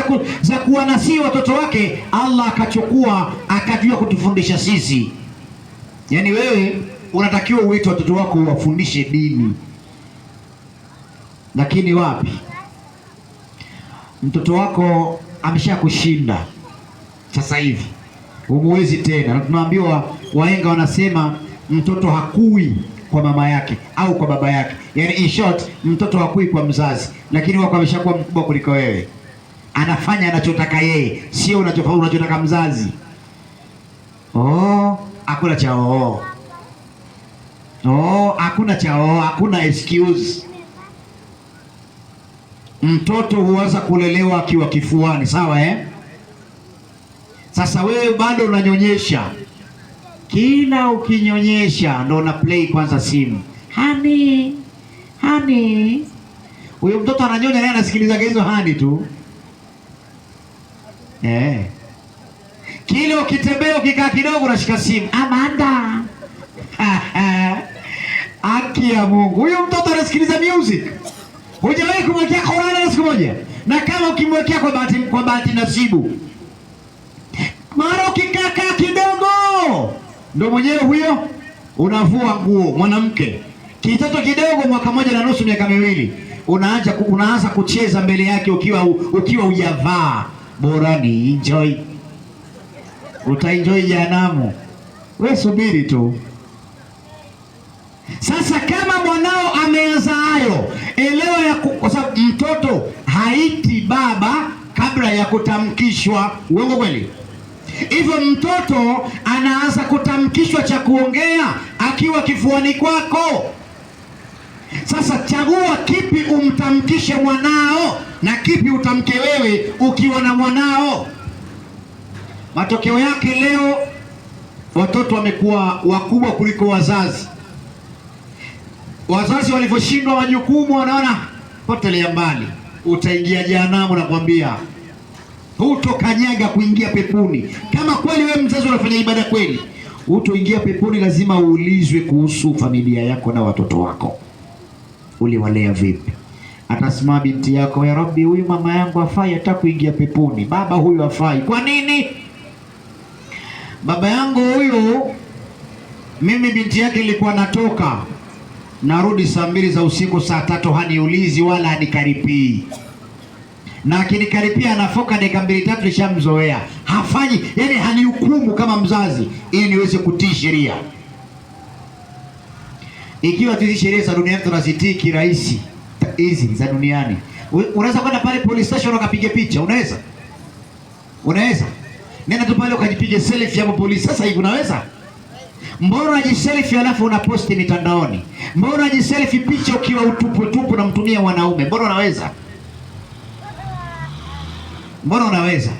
za kuwanasihi watoto wake. Allah akachukua akajua kutufundisha sisi. Yaani wewe unatakiwa uite watoto wako uwafundishe dini, lakini wapi? Mtoto wako ameshakushinda sasa hivi, humuwezi tena. Tunaambiwa wahenga wanasema mtoto hakui kwa mama yake au kwa baba yake, yani in short mtoto hakui kwa mzazi, lakini wako ameshakuwa mkubwa kuliko wewe, anafanya anachotaka yeye, sio unachotaka mzazi. Hakuna cha hakuna cha hakuna excuse. Mtoto huanza kulelewa akiwa kifuani, sawa Sasa wewe bado unanyonyesha, kila ukinyonyesha ndo una play kwanza simu, hani hani. Huyo mtoto ananyonya naye anasikiliza hizo hani tu kile ukitembea ukikaa kidogo unashika simu, Amanda. Haki ya Mungu, huyo mtoto anasikiliza music. Hujawahi kumwekea Qur'ani siku moja? Na kama ukimwekea kwa bahati nasibu, mara ukikaa kidogo ndo mwenyewe huyo unavua nguo. Mwanamke kitoto kidogo, mwaka moja na nusu, miaka miwili, unaanza kucheza mbele yake ukiwa hujavaa. Bora ni enjoy, utaenjoy jehanamu. Wewe subiri tu. Sasa kama mwanao ameanza hayo, elewa kwa sababu mtoto haiti baba kabla ya kutamkishwa. Uongo kweli? Hivyo mtoto anaanza kutamkishwa cha kuongea akiwa kifuani kwako. Sasa chagua kipi umtamkishe mwanao na kipi utamke wewe ukiwa na mwanao. Matokeo yake leo watoto wamekuwa wakubwa kuliko wazazi. Wazazi walivyoshindwa majukumu, wanaona potelea mbali, utaingia jehanamu. Nakwambia hutokanyaga kuingia peponi. Kama kweli wewe mzazi unafanya ibada kweli, hutoingia peponi. Lazima uulizwe kuhusu familia yako na watoto wako, uliwalea vipi? Atasimama binti yako, ya Rabbi, huyu mama yangu hafai hata kuingia peponi, baba huyu hafai. Kwa nini? Baba yangu huyu, mimi binti yake nilikuwa natoka narudi saa 2 za usiku, saa 3 haniulizi wala hanikaripii, na akinikaripia anafoka dakika 2-3, nishamzoea. Hafanyi, yani hanihukumu kama mzazi ili niweze kutii sheria. Ikiwa hizi sheria za duniani tunazitii kirahisi, hizi za duniani, unaweza kwenda pale police station ukapiga picha. Unaweza nenda tu pale ukajipige selfie hapo polisi. Sasa hivi unaweza. Mbona unajiselfie alafu unaposti mitandaoni? Mbona unajiselfie picha ukiwa utupu na mtumia wanaume? Mbona unaweza?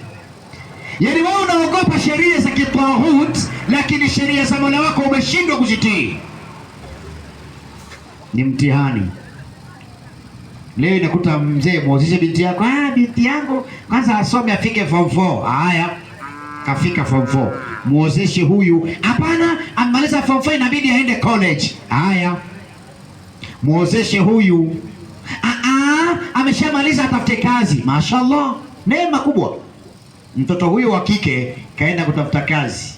Yaani wewe unaogopa sheria za kitahut, lakini sheria za Mola wako umeshindwa kuzitii. Ni mtihani. Leo inakuta mzee muozeshe binti yako, binti yangu kwanza asome afike form 4. Haya, kafika form 4. Muozeshe huyu. Hapana, amaliza form 4 inabidi aende college. Haya, muozeshe huyu. Ameshamaliza atafute kazi. Mashaallah, neema kubwa. Mtoto huyu wa kike kaenda kutafuta kazi.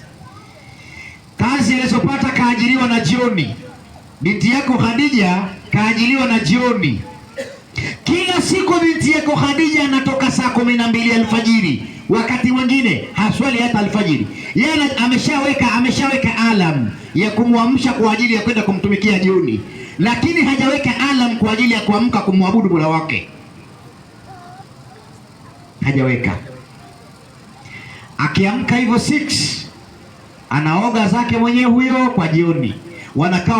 Kazi alizopata kaajiriwa na jioni. Binti yako Khadija kaajiriwa na jioni. Kila siku binti yako Khadija anatoka saa 12 alfajiri. Wakati mwingine haswali hata alfajiri. Yeye ameshaweka alam ya kumwamsha kwa ajili ya kwenda kumtumikia jioni, lakini hajaweka alam kwa ajili ya kuamka kumwabudu Mola wake. Hajaweka. Akiamka hivyo 6 anaoga zake mwenyewe huyo kwa jioni. Wanakaa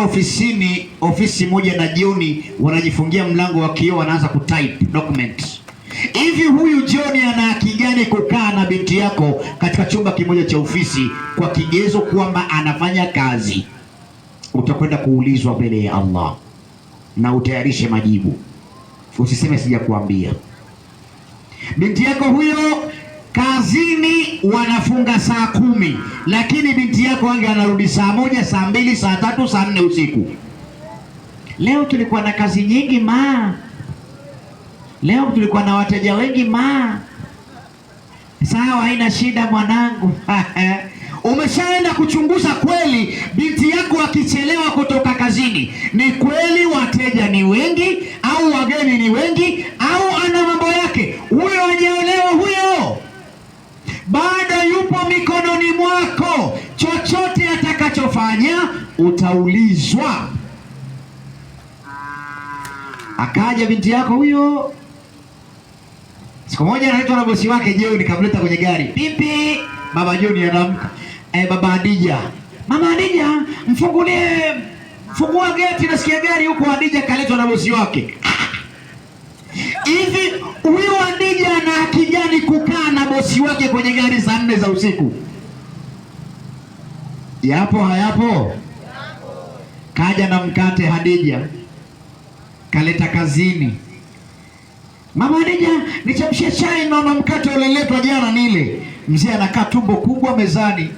ofisi moja, na jioni wanajifungia mlango wa kioo, wanaanza kutype document. Hivi huyu jioni ana haki gani kukaa na binti yako katika chumba kimoja cha ofisi kwa kigezo kwamba anafanya kazi? Utakwenda kuulizwa mbele ya Allah na utayarishe majibu. Usiseme sijakuambia. Binti yako huyo kazini wanafunga saa 10, lakini binti yako wange anarudi saa 1, saa 2, saa 3, saa 4 usiku. Leo tulikuwa na kazi nyingi leo tulikuwa na wateja wengi Sawa, haina shida mwanangu. Umeshaenda kuchunguza kweli binti yako akichelewa kutoka kazini, ni kweli wateja ni wengi au wageni ni wengi au ana mambo yake? Huyo hajaelewa huyo. Bado yupo mikononi mwako. Chochote atakachofanya utaulizwa. Akaja binti yako huyo, siku moja anaitwa na bosi wake jioni, kamleta kwenye gari. Pipi, baba Joni anaamka. Baba Hadija, mama Hadija, fungua geti, nasikia gari huko. Hadija kaletwa na bosi wake. Hivi huyo Hadija ana haki gani kukaa na bosi wake kwenye gari saa 4 za usiku? Yapo hayapo? Kaja na mkate Hadija, kaleta kazini. Mama Hadija, nichemshie chai, naona mkate uliletwa jana nile. Mzee anakaa tumbo kubwa mezani,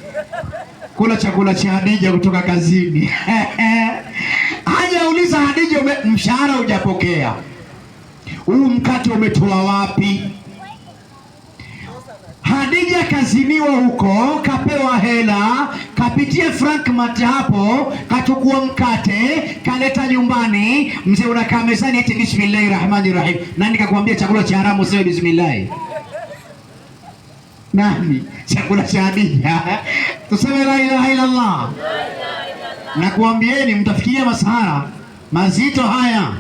kula chakula cha Hadija kutoka kazini. Hajauliza Hadija, mshahara hujapokea, huu mkate umetoa wapi? Hadija kaziniwa huko, kapewa hela, kapitia Frankmart hapo, kachukua mkate, kaleta nyumbani. Mzee unakaa mezani eti bismillahir rahmanir rahim. Nani kakwambia chakula cha haramu sio bismillah? Nani? Chakula cha Hadija. Tuseme la ilaha illa Allah. Nakuambieni mtafikiria masahara mazito haya.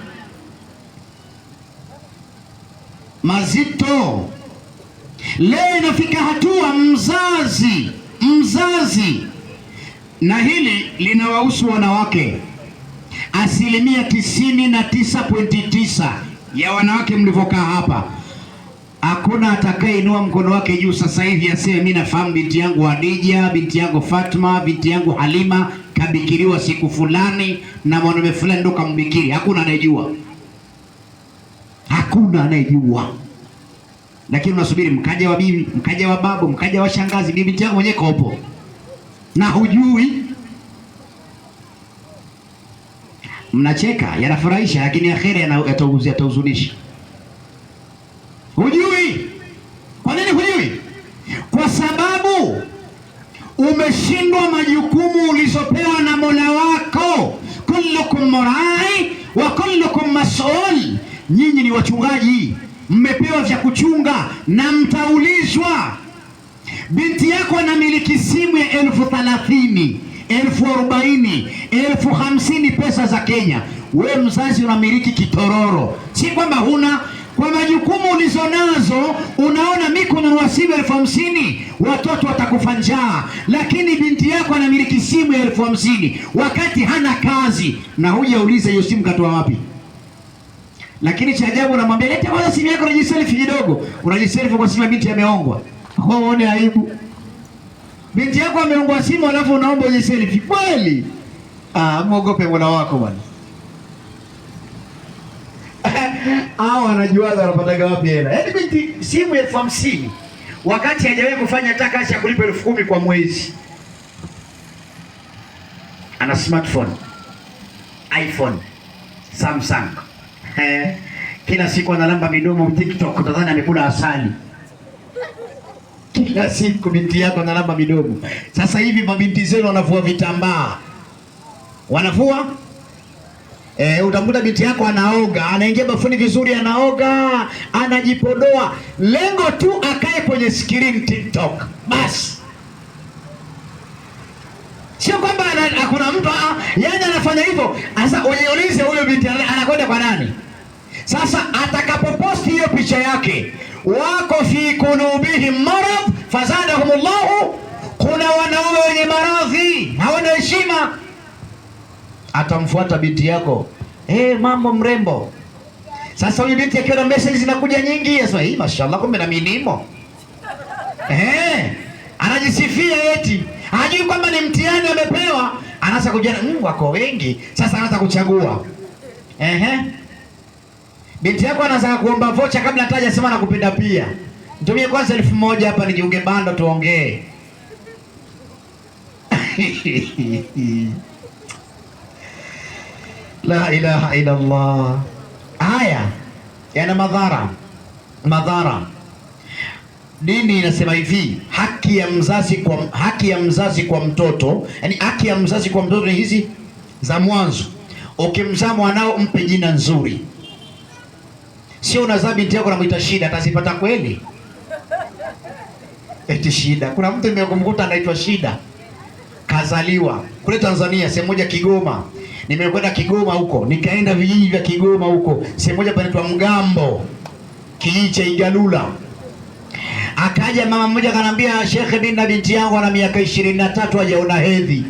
Mazito. Leo inafika hatua mzazi, na hili linawahusu wanawake. 99.9% ya wanawake mlivyokaa hapa, hakuna atakayeinua mkono wake juu sasa hivi aseme mimi nafahamu binti yangu Hadija, binti yangu Fatma, binti yangu Halima kabikiriwa siku fulani na mwanaume fulani ndo kambikiri. Hakuna anayejua, hakuna anayejua. Lakini unasubiri mkaja wa bibi, mkaja wa babu, mkaja wa shangazi, binti yangu mwenyewe kopo na hujui. Mnacheka, yanafurahisha, lakini akhera yatahuzunisha. Hujui. Kwa nini hujui? Kwa sababu umeshindwa majukumu ulizopewa na Mola wako. Kullukum rai wa kullukum mas'ul. Nyinyi ni wachungaji, mmepewa vya kuchunga na mtaulizwa. Binti yako anamiliki simu ya 30,000, 40,000, 50,000 pesa za Kenya. We mzazi unamiliki kitororo. Si kwamba huna, kwa majukumu ulizonazo unaona mimi kununua simu 50,000 watoto watakufa njaa, lakini binti yako anamiliki simu ya 50,000 wakati hana kazi, na hujauliza hiyo simu katoa wapi. Lakini cha ajabu unamwambia leta kwanza simu yako unajiselfie kidogo. Unajiselfie kwa simu binti ameongwa. Uone aibu. Binti yako ameongwa simu alafu unaomba ujiselfie. Kweli? Muogope Mola wako bwana. Hao anajuaza anapataga wapi hela. Yaani binti simu 50,000 wakati hajawahi kufanya hata kazi ya kulipa 10,000 kwa mwezi. Ana smartphone, iPhone, Samsung. Kila siku analamba midomo TikTok, utadhani amekula asali. Kila siku binti yako analamba midomo. Sasa hivi mabinti zenu wanavua vitambaa. Wanavua? Utamkuta binti yako anaoga, anaingia bafuni vizuri, anaoga, anajipodoa. Lengo tu akae kwenye screen TikTok. Basi. Sio kwamba hakuna mtu yani anafanya hivyo. Sasa ujiulize huyo binti anakwenda kwa nani? Sasa atakapoposti hiyo picha yake, wako fi kulubihim marad fazadahumullahu, kuna wanaume wenye maradhi, hawana heshima. Atamfuata binti yako, mambo mrembo. Sasa huyu binti akiona message zinakuja nyingi, sasa hii mashallah kumbe na mimi nimo. Anajisifia eti hajui kwamba ni mtihani amepewa, anaanza kujana wako wengi. Sasa anaanza kuchagua. Binti yako anaanza kuomba vocha kabla hata hajasema nakupenda pia. Nitumie kwanza 1,000 hapa nijiunge bando tuongee. La ilaha illa Allah. Haya yana madhara. Dini inasema hivi, haki ya mzazi kwa mtoto, yani haki ya mzazi kwa mtoto ni hizi za mwanzo. Ukimzaa mwanao mpe jina nzuri. Sio unazaa binti yako unamuita Shida, atazipata kweli? Eti Shida. Kuna mtu nimekumkuta anaitwa Shida. Kazaliwa kule Tanzania, sehemu moja Kigoma. Nimekwenda Kigoma huko, nikaenda vijiji vya Kigoma huko, sehemu moja panaitwa Mgambo, kijiji cha Igalula. Akaja mama mmoja akanambia, Sheikh, mimi na binti yangu ana miaka 23 hajaona hedhi.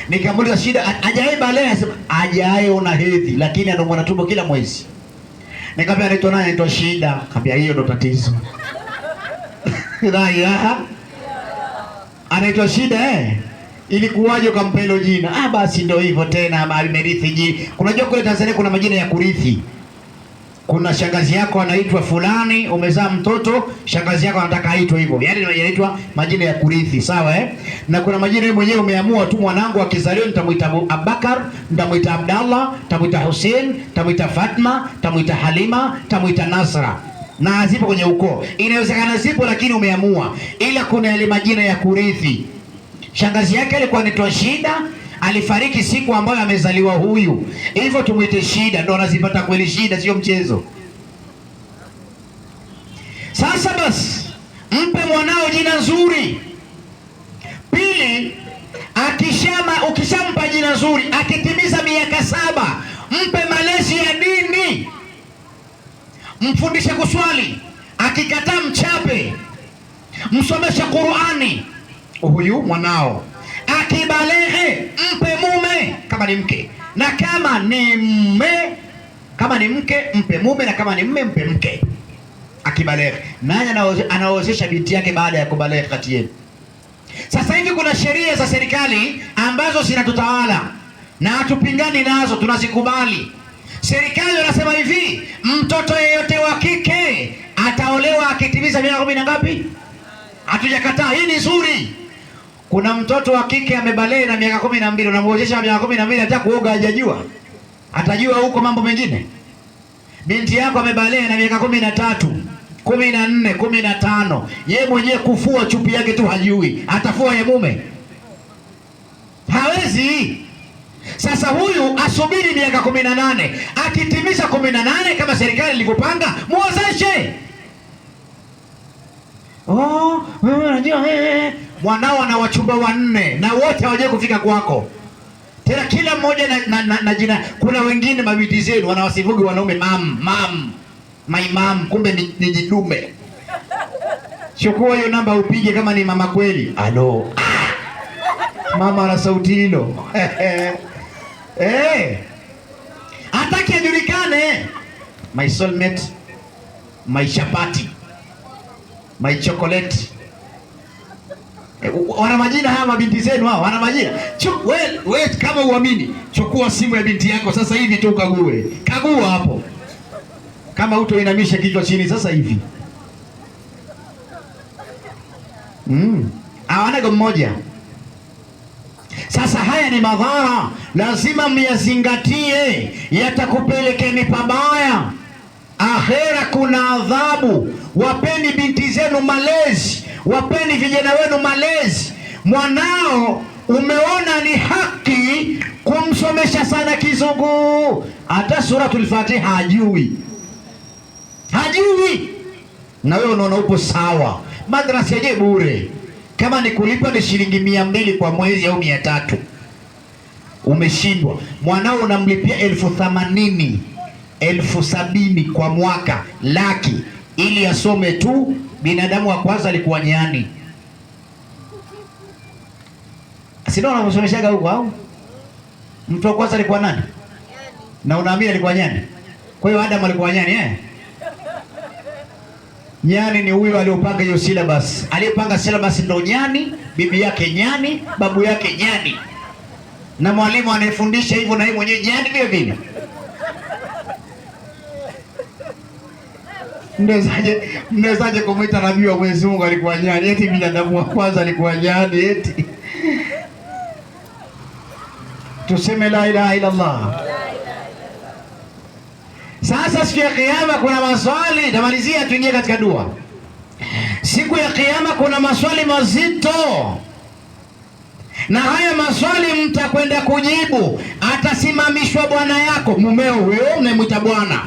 Nikamuuliza Shida, hajawahi bale? Anasema hajawahi hedhi, lakini anaumwa tumbo kila mwezi. Nikamwambia anaitwa nani? Anaitwa Shida. Nikamwambia hiyo ndo tatizo. Anaitwa Shida ilikuwaje ukampa hilo jina? Basi ndio hivyo tena, amerithi jina. Unajua kule Tanzania kuna majina ya kurithi. Kuna shangazi yako anaitwa fulani, umezaa mtoto, shangazi yako anataka aitwe hivyo. Yaani yanaitwa majina ya kurithi, sawa Na kuna majina wewe mwenyewe umeamua tu, mwanangu akizaliwa nitamuita Abubakar, nitamuita Abdallah, nitamuita Hussein, nitamuita Fatma, nitamuita Halima, nitamuita Nasra. Na zipo kwenye ukoo. Inawezekana zipo lakini umeamua. Ila kuna ile majina ya kurithi. Shangazi yake alikuwa anaitwa Shida, alifariki siku ambayo amezaliwa huyu, hivyo tumuite Shida. Ndio anazipata kweli Shida, sio mchezo. Sasa basi, mpe mwanao jina nzuri. Pili, ukishampa jina nzuri, akitimiza miaka 7, mpe malezi ya dini, mfundishe kuswali, akikataa mchape, msomeshe Qur'ani huyu mwanao. Akibalehe, mpe mume kama ni mke, na kama ni mke mpe mume, na kama ni mme mpe mke. Akibalehe, naye anaozesha binti yake baada ya kubalehe kati yenu. Sasa hivi kuna sheria za serikali ambazo zinatutawala na hatupingani nazo, tunazikubali. Serikali wanasema hivi, mtoto yeyote wa kike ataolewa akitimiza miaka 10 na ngapi? Hatujakataa, hii ni nzuri. Kuna mtoto wa kike amebalehe na miaka 12, unamwozesha miaka 12, hata kuoga hajajua. Atajua huko mambo mengine. Binti yako amebalehe na miaka 13, 14, 15, yeye mwenyewe kufua chupi yake tu hajui, atafua ya mume? Hawezi. Sasa huyu asubiri miaka 18, akitimiza 18 kama serikali ilivyopanga, muozeshe. Unajua mwanao ana wachumba 4 na wote hawaje kufika kwako. Tena kila mmoja na jina. Kuna wengine mabinti zenu wanawasifugi wanaume my mom, kumbe ni jidume. Chukua hiyo namba upige kama ni mama kweli. Alo. Mama ana sauti hilo. Hataki ajulikane. My soulmate, my chapati, my chocolate. Wana majina haya mabinti zenu hao, wana majina. Wewe kama uamini, chukua simu ya binti yako sasa hivi tu ukague. Kagua hapo. Kama utoinamisha kichwa chini sasa hivi. Awanaga mmoja. Sasa haya ni madhara, lazima myazingatie, yatakupelekeni pabaya. Akhera kuna adhabu. Wapeni binti zenu malezi, wapeni vijana wenu malezi. Mwanao umeona ni haki kumsomesha sana kizungu, hata suratul Fatiha hajui, na wewe unaona upo sawa. Madrasa yenyewe bure, kama ni kulipa ni shilingi 200 kwa mwezi au 300. Umeshindwa. Mwanao unamlipia 80,000, 70,000 kwa mwaka, laki, ili asome tu. Binadamu wa kwanza alikuwa nyani. Sio unamsomeshaga huko au? Mtu wa kwanza alikuwa nani? Na unaamini alikuwa nyani? Kwa hiyo Adam alikuwa nyani Nyani ni huyo aliopanga hiyo syllabus. Aliyepanga syllabus ndo nyani, bibi yake nyani, babu yake nyani. Na mwalimu anayefundisha hivyo na yeye mwenyewe nyani vile vile. Mnawezaje kumuita nabii wa Mwenyezi Mungu alikuwa nyani? Eti binadamu wa kwanza alikuwa nyani eti. Tuseme la ilaha illa Allah. Sasa siku ya kiyama kuna maswali, tamalizia tuingie katika dua. Siku ya kiyama kuna maswali mazito, na haya maswali mtakwenda kujibu. Atasimamishwa bwana yako, mumeo huyo unayemwita bwana.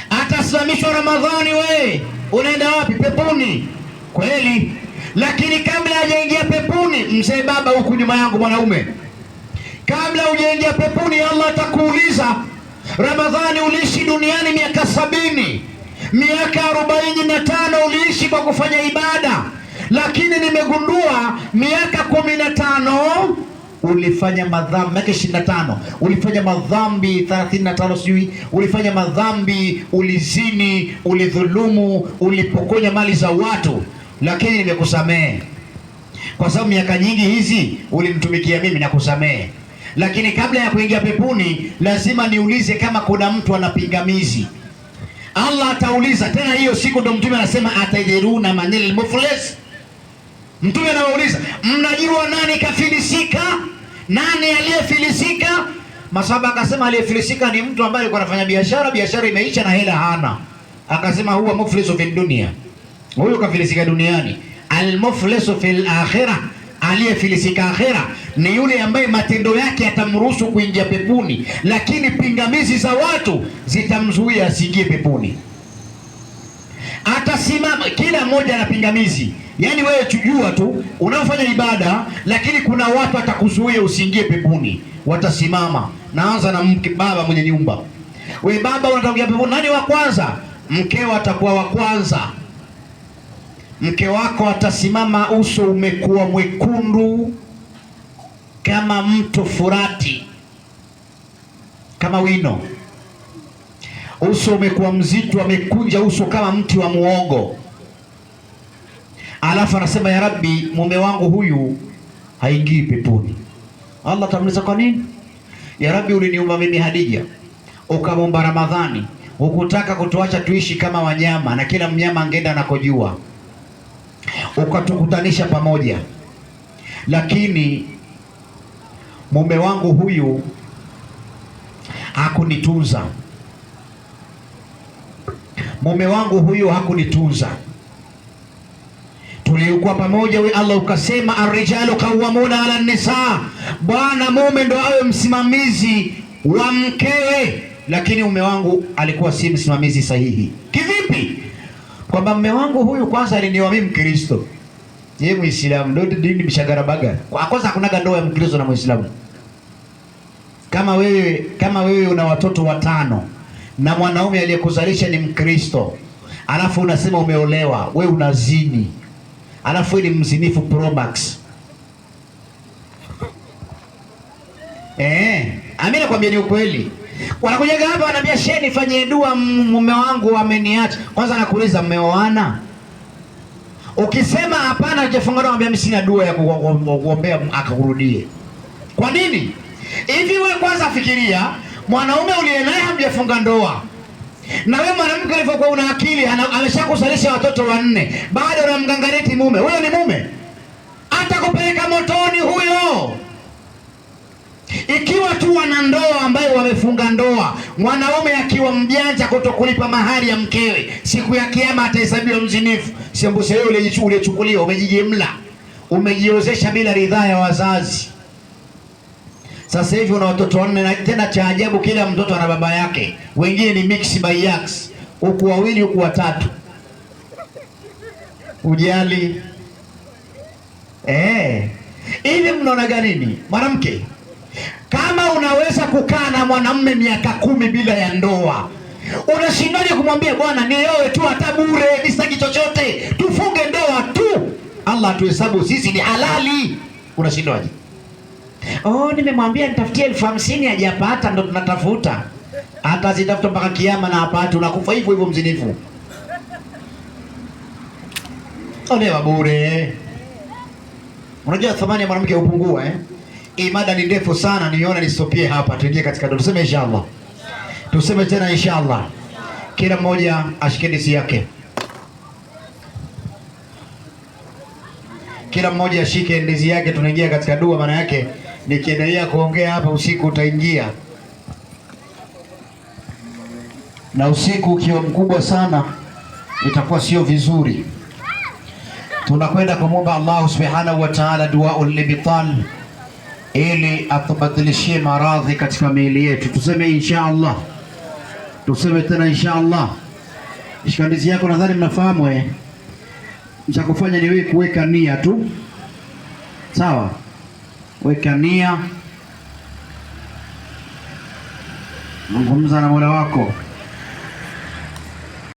Atasimamishwa Ramadhani, we unaenda wapi? Peponi. Kweli, lakini kabla hajaingia peponi, mzee baba huku nyuma yangu mwanaume, kabla hujaingia peponi, Allah atakuuliza, Ramadhani uliishi duniani miaka 70, miaka 45 uliishi kwa kufanya ibada, lakini nimegundua miaka 15 ulifanya madhambi. Miaka 25 ulifanya madhambi, 35 sijui ulifanya madhambi, ulizini, ulidhulumu, ulipokonya mali za watu, lakini nimekusamehe. kwa sababu miaka nyingi hizi ulimtumikia mimi na kusamehe, lakini kabla ya kuingia peponi lazima niulize kama kuna mtu ana pingamizi. Allah atauliza tena hiyo siku, ndo Mtume anasema atajeruna manil muflis. Mtume anauliza, mnajua nani kafilisika? Nani aliyefilisika? Masahaba akasema aliyefilisika ni mtu ambaye alikuwa anafanya biashara, biashara imeisha na hela hana. Akasema huwa muflisu fil dunya, huyo kafilisika duniani. Almuflisu fil akhirah, aliyefilisika akhira ni yule ambaye matendo yake yatamruhusu kuingia peponi, lakini pingamizi za watu zitamzuia asiingie peponi. Atasimama, kila mmoja ana pingamizi. Yaani wewe tujua tu unaofanya ibada, lakini kuna watu atakuzuia usiingie peponi. Watasimama. Naanza na mke, baba mwenye nyumba. We baba, unataka kuingia peponi, nani wa kwanza? Mkeo atakuwa wa kwanza. Mke wako atasimama, uso umekuwa mwekundu kama mto Furati, kama wino. Uso umekuwa mzito, amekunja uso kama mti wa muogo. Alafu anasema, ya Rabbi, mume wangu huyu haingii peponi. Allah atamuuliza, kwa nini? Ya Rabbi, uliniumba mimi Hadija, ukamumba Ramadhani, ukutaka kutuacha tuishi kama wanyama na kila mnyama angeenda anakojua, ukatukutanisha pamoja, lakini mume wangu huyu hakunitunza. Mume wangu huyu hakunitunza. Tulikuwa pamoja, we Allah ukasema, arrijalu qawwamuna ala nisa, bwana mume ndo awe msimamizi wa mkewe, lakini mume wangu alikuwa si msimamizi sahihi. Kivipi? Kwamba mume wangu huyu kwanza alinioa mimi Mkristo, yeye Muislamu, ndio dini mshagarabaga. Kwanza hakunaga ndoa ya Mkristo na Muislamu. Kama wewe una watoto watano na mwanaume aliyekuzalisha ni Mkristo, alafu unasema umeolewa, wewe unazini, alafu wewe ni mzinifu Pro Max. Amina, nakwambia ni ukweli. Wanakujaga hapa wanambia, sheni fanye dua, mume wangu ameniacha. Kwanza nakuuliza, mmeoana? Ukisema hapana, hujafunga ndoa, anambia mimi sina dua ya kuombea akakurudie. Kwa nini? Hivi wewe kwanza fikiria, mwanaume uliye naye hamjafunga ndoa, na wewe mwanamke alivyokuwa una akili, ameshakusalisha watoto 4, bado unamgangareti mume. Huyo ni mume? Atakupeleka motoni huyo. Ikiwa tu wana ndoa ambayo wamefunga ndoa, mwanaume akiwa mjanja kutokulipa mahari ya mkewe, siku ya kiyama atahesabiwa mzinifu. Sembuse wewe uliyechukuliwa, umejijemla, umejiozesha bila ridhaa ya wazazi. Sasa hivi una watoto 4, na tena cha ajabu kila mtoto ana baba yake, wengine ni mix by yaks, huku 2 huku 3. Ujali hivi mnaona gani nini? Mwanamke, kama unaweza kukaa na mwanamume miaka 10 bila ya ndoa, unashindaje kumwambia bwana nioe tu hata bure, nisitaki chochote, tufunge ndoa tu, Allah atuhesabu sisi ni halali? Unashindaje? Nimemwambia nitafutie 50,000 hajapata, ndo tunatafuta. Atazitafuta mpaka kiyama na hapati, unakufa hivyo hivyo mzinifu. Olewa bure. Unajua thamani ya mwanamke upungua Mada ni ndefu sana, niona nisitopie hapa, tuingie katika ndoto. Tuseme inshallah. Tuseme tena inshallah. Kila mmoja ashike ndizi yake. Kila mmoja ashike ndizi yake, tunaingia katika dua. Maana yake nikiendelea kuongea hapa usiku utaingia, na usiku ukiwa mkubwa sana itakuwa sio vizuri. Tunakwenda kumwomba Allah subhanahu wa ta'ala duaul libtal, ili atubadilishie maradhi katika miili yetu. Tuseme inshallah. Tuseme tena inshallah. Shikandizi yako nadhani mnafahamu Mchakufanya ni wewe kuweka nia tu. Sawa? Weka nia. Zungumza na Mola wako.